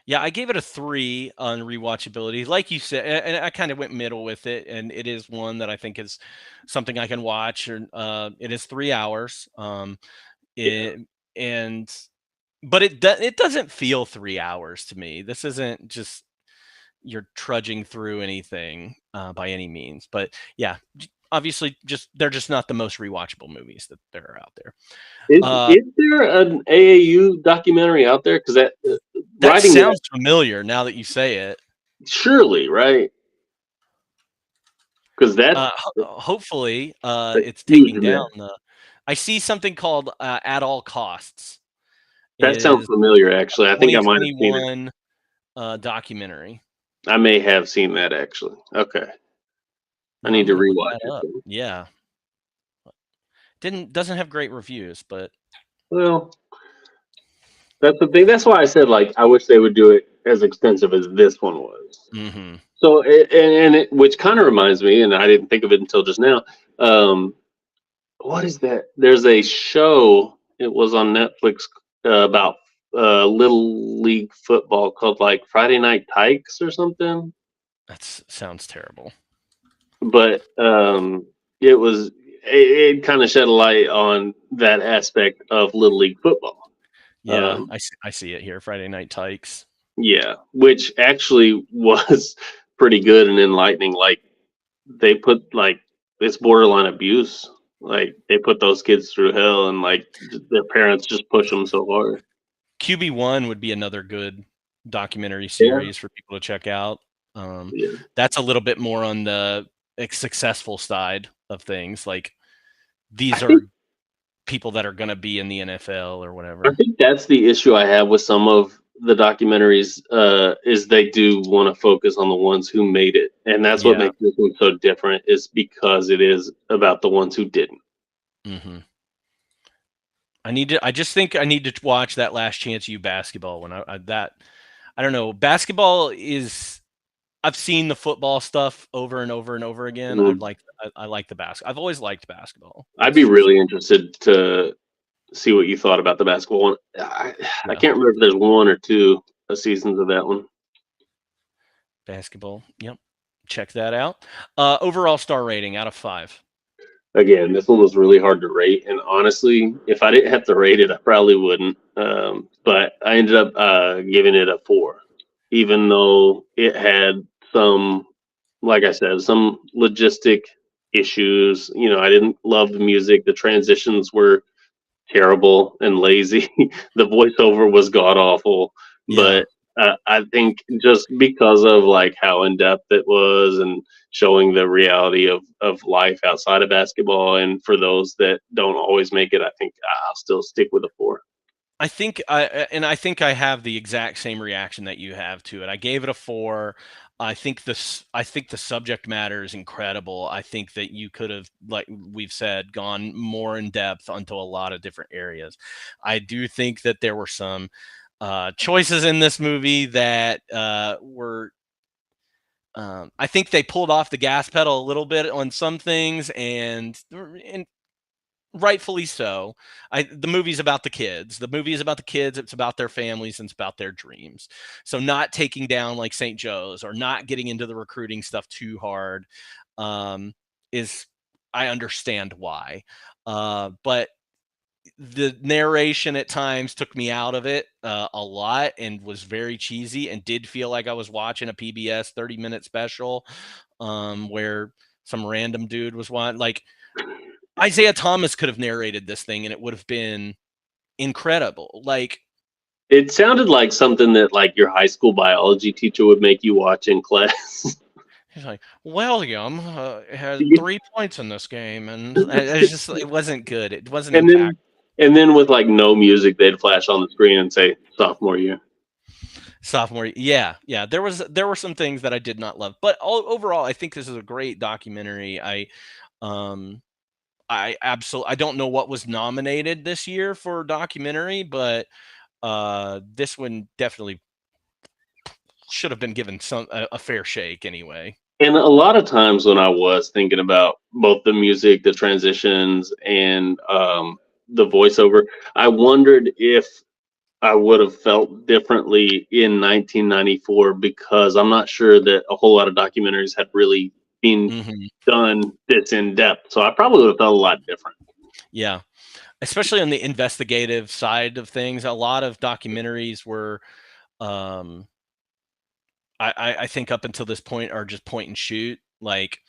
Yeah, I gave it a 3 on rewatchability. Like you said, and I kind of went middle with it, and it is one that I think is something I can watch. It is 3 hours. But it doesn't feel 3 hours to me. This isn't just you're trudging through anything by any means. But yeah, obviously they're just not the most rewatchable movies that are out there. Is there an AAU documentary out there? Because that sounds familiar now that you say it. Surely, right? Because that hopefully it's taking down the. I see something called At All Costs. That sounds familiar, actually. I think I might have seen it. Documentary. I may have seen that, actually. Okay. I need to rewatch it. Yeah. Doesn't have great reviews, but well, that's the thing. That's why I said, like, I wish they would do it as extensive as this one was. Mm-hmm. So, which kind of reminds me, and I didn't think of it until just now. What is that? There's a show. It was on Netflix about Little League football called like Friday Night Tykes or something. That sounds terrible. But it kind of shed a light on that aspect of Little League football. Yeah, I see it here. Friday Night Tykes. Yeah, which actually was pretty good and enlightening. Like they put like it's borderline abuse. Like they put those kids through hell, and like their parents just push them so hard. QB1 would be another good documentary series for people to check out. That's a little bit more on the successful side of things. Like these are people that are going to be in the NFL or whatever. I think that's the issue I have with some of the documentaries is they do want to focus on the ones who made it, and that's what makes this one so different. Is because it is about the ones who didn't. Mm-hmm. I just think I need to watch that Last Chance U basketball one. I don't know. Basketball is. I've seen the football stuff over and over and over again. Mm-hmm. I like the basketball. I've always liked basketball. I'd be really interested to see what you thought about the basketball one. I can't remember if there's one or two seasons of that one. Basketball. Yep. Check that out. Overall star rating out of 5. Again, this one was really hard to rate, and honestly, if I didn't have to rate it, I probably wouldn't. But I ended up giving it a 4, even though it had some, like I said, some logistic issues. You know, I didn't love the music. The transitions were terrible and lazy. The voiceover was god awful. But I think just because of like how in depth it was and showing the reality of life outside of basketball, and for those that don't always make it, I think I'll still stick with a 4. I think I have the exact same reaction that you have to it. I gave it a 4. I think the subject matter is incredible. I think that you could have, like we've said, gone more in depth onto a lot of different areas. I do think that there were some choices in this movie that were. I think they pulled off the gas pedal a little bit on some things, and rightfully so. The movie's about the kids. It's about their families, and it's about their dreams. So not taking down like St. Joe's or not getting into the recruiting stuff too hard is, I understand why. But the narration at times took me out of it a lot and was very cheesy and did feel like I was watching a PBS 30-minute special where some random dude was watching. Like Isaiah Thomas could have narrated this thing and it would have been incredible. Like it sounded like something that like your high school biology teacher would make you watch in class. He's like, William had 3 points in this game, and it wasn't good. It wasn't impactful. And then with like no music, they'd flash on the screen and say sophomore year. Yeah. There were some things that I did not love, but overall, I think this is a great documentary. I don't know what was nominated this year for documentary, but this one definitely should have been given a fair shake anyway. And a lot of times when I was thinking about both the music, the transitions, and the voiceover, I wondered if I would have felt differently in 1994, because I'm not sure that a whole lot of documentaries had really been done this in depth. So I probably would have felt a lot different. Yeah. Especially on the investigative side of things. A lot of documentaries were, I think up until this point are just point and shoot. Like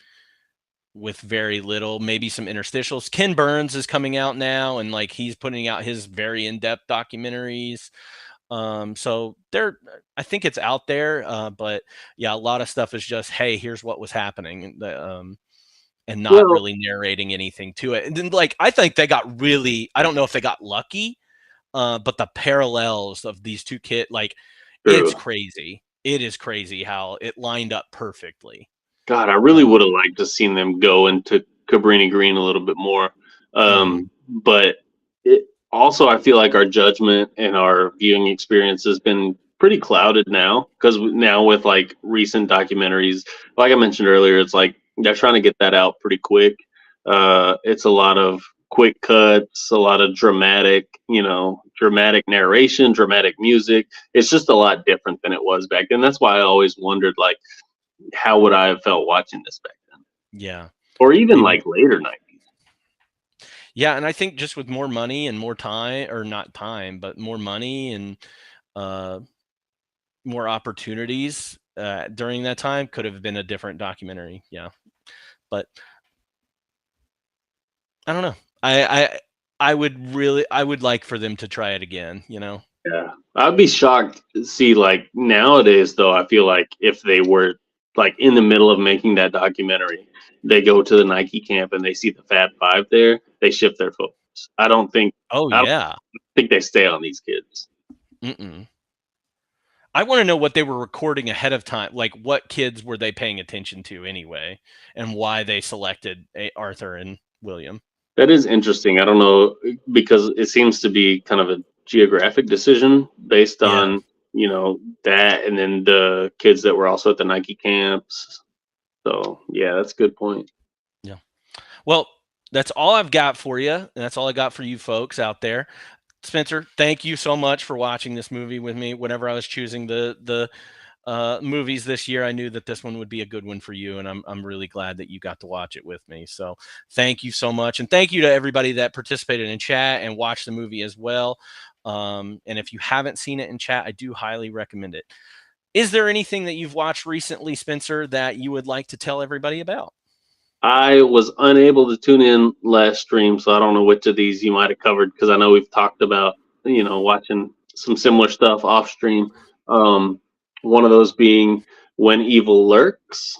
with very little, maybe some interstitials. Ken Burns is coming out now, and like he's putting out his very in-depth documentaries. So I think it's out there, but yeah, a lot of stuff is just, hey, here's what was happening, and not really narrating anything to it. And then, like, I think they got really, I don't know if they got lucky, but the parallels of these two kids, like, it's crazy. It is crazy how it lined up perfectly. God, I really would have liked to seen them go into Cabrini Green a little bit more. But also, I feel like our judgment and our viewing experience has been pretty clouded now, because now with like recent documentaries, like I mentioned earlier, it's like they're trying to get that out pretty quick. It's a lot of quick cuts, a lot of dramatic narration, dramatic music. It's just a lot different than it was back then. That's why I always wondered, like, how would I have felt watching this back then? Yeah. Or even like later 90s. Yeah, and I think just with more money and more time, or not time, but more money and more opportunities during that time, could have been a different documentary. Yeah. But I don't know. I would like for them to try it again, you know? Yeah. I'd be shocked to see, like, nowadays, though, I feel like if they were like in the middle of making that documentary, they go to the Nike camp and they see the Fab Five there, they shift their focus. I don't think they stay on these kids. I want to know what they were recording ahead of time. Like, what kids were they paying attention to anyway, and why they selected Arthur and William. That is interesting. I don't know, because it seems to be kind of a geographic decision based on, that, and then the kids that were also at the Nike camps. So, yeah, that's a good point. Yeah. Well, that's all I've got for you. And that's all I got for you folks out there. Spencer, thank you so much for watching this movie with me. Whenever I was choosing the movies this year, I knew that this one would be a good one for you, and I'm really glad that you got to watch it with me. So thank you so much, and thank you to everybody that participated in chat and watched the movie as well. And if you haven't seen it in chat, I do highly recommend it. Is there anything that you've watched recently, Spencer, that you would like to tell everybody about? I was unable to tune in last stream, so I don't know which of these you might have covered, because I know we've talked about, watching some similar stuff off stream. One of those being When Evil Lurks.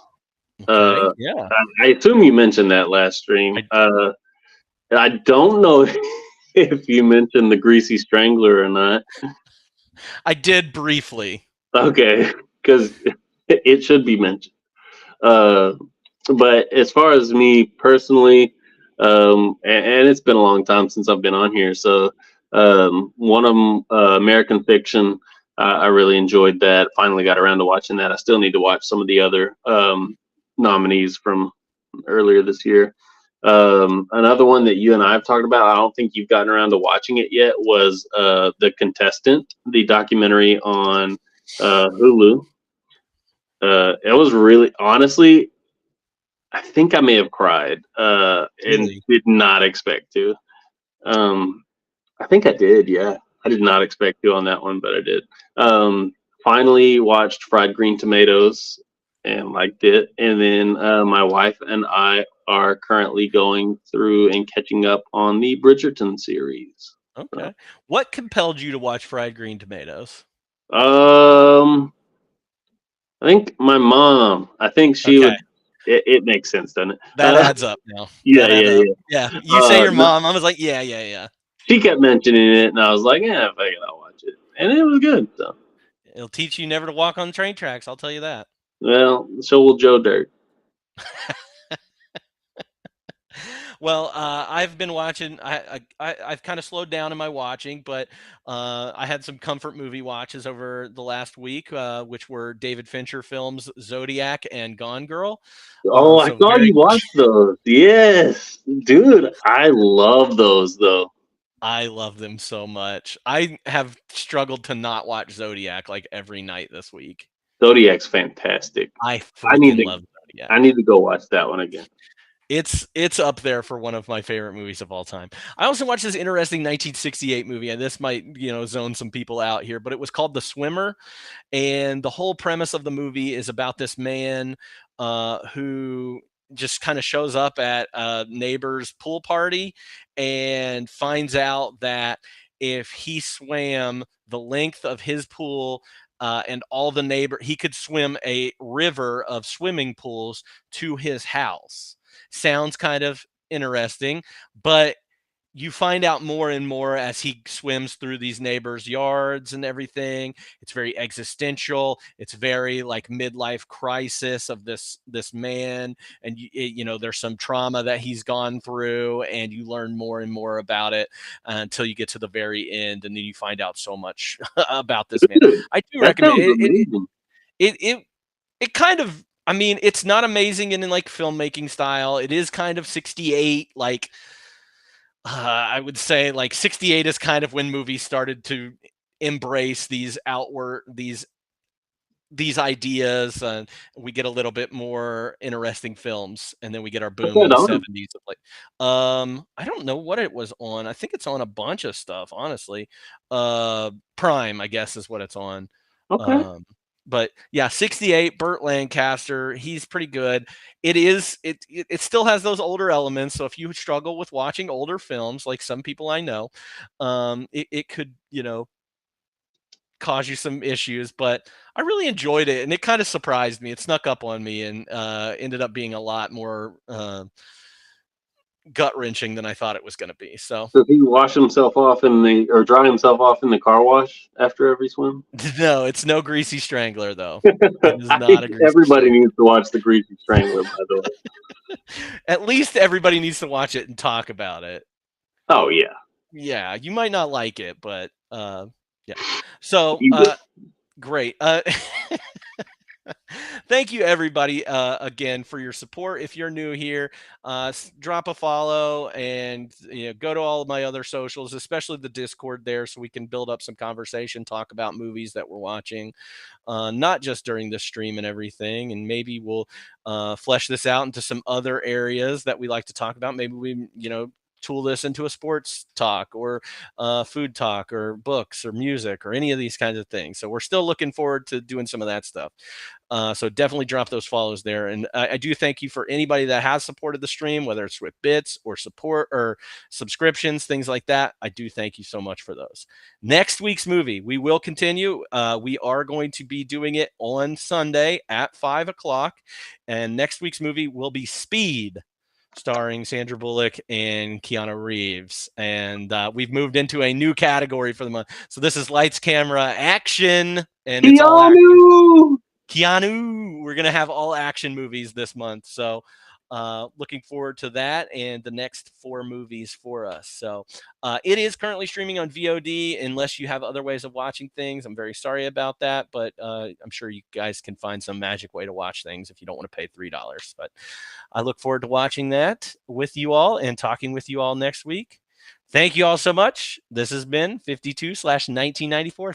Okay, yeah. I assume you mentioned that last stream. I don't know if you mentioned The Greasy Strangler or not. I did briefly. Okay, because it should be mentioned. But as far as me personally, and it's been a long time since I've been on here, so one of them, American Fiction, I really enjoyed that. Finally got around to watching that. I still need to watch some of the other nominees from earlier this year. Another one that you and I have talked about, I don't think you've gotten around to watching it yet, was The Contestant, the documentary on Hulu. It was really, honestly, I think I may have cried and did not expect to. I think I did, yeah. I did not expect to on that one, but I did. Finally watched Fried Green Tomatoes and liked it. And then my wife and I are currently going through and catching up on the Bridgerton series. Okay. What compelled you to watch Fried Green Tomatoes? I think my mom. I think she would. It makes sense, doesn't it? That adds up now. Yeah. You say your mom. I was like, yeah. She kept mentioning it, and I was like, yeah, I think I'll watch it. And it was good. So it'll teach you never to walk on train tracks. I'll tell you that. Well, so will Joe Dirt. Well, I've been watching. I've kind of slowed down in my watching, but I had some comfort movie watches over the last week, which were David Fincher films Zodiac and Gone Girl. Oh, I saw you watch those. Yes, dude, I love those though. I love them so much. I have struggled to not watch Zodiac like every night this week. Zodiac's fantastic. I love Zodiac. I need to go watch that one again. It's up there for one of my favorite movies of all time. I also watched this interesting 1968 movie, and this might, zone some people out here, but it was called The Swimmer. And the whole premise of the movie is about this man who just kind of shows up at a neighbor's pool party and finds out that if he swam the length of his pool and all the neighbor, he could swim a river of swimming pools to his house. Sounds kind of interesting, but you find out more and more as he swims through these neighbors' yards and everything. It's very existential. It's very like midlife crisis of this man, and there's some trauma that he's gone through, and you learn more and more about it until you get to the very end, and then you find out so much about this man. I do recommend it. It kind of, I mean, it's not amazing in like filmmaking style. It is kind of 68, like. I would say like 68 is kind of when movies started to embrace these ideas, and we get a little bit more interesting films, and then we get our boom in the 70s. I don't know what it was on. I think it's on a bunch of stuff, honestly. Prime, I guess, is what it's on. Okay. But yeah, 68, Burt Lancaster, he's pretty good. It still has those older elements. So if you struggle with watching older films, like some people I know, it could, cause you some issues, but I really enjoyed it, and it kind of surprised me. It snuck up on me and ended up being a lot more gut-wrenching than I thought it was going to be. So does he wash himself off or dry himself off in the car wash after every swim? No, it's no Greasy Strangler though. Everybody needs to watch the Greasy Strangler, by the way. At least everybody needs to watch it and talk about it. Oh yeah. Yeah, you might not like it, but yeah. So great. Thank you, everybody, again, for your support. If you're new here, drop a follow and go to all of my other socials, especially the Discord there, so we can build up some conversation, talk about movies that we're watching, not just during the stream and everything. And maybe we'll flesh this out into some other areas that we like to talk about. Maybe we, tool this into a sports talk or food talk or books or music or any of these kinds of things. So we're still looking forward to doing some of that stuff. So definitely drop those follows there. And I do thank you for anybody that has supported the stream, whether it's with bits or support or subscriptions, things like that. I do thank you so much for those. Next week's movie, we will continue. We are going to be doing it on Sunday at 5 o'clock. And next week's movie will be Speed, starring Sandra Bullock and Keanu Reeves. And we've moved into a new category for the month. So this is Lights, Camera, Action. And it's all action. Keanu. We're going to have all action movies this month. So looking forward to that and the next 4 movies for us. So it is currently streaming on VOD unless you have other ways of watching things. I'm very sorry about that, but I'm sure you guys can find some magic way to watch things if you don't want to pay $3. But I look forward to watching that with you all and talking with you all next week. Thank you all so much. This has been 52/1994.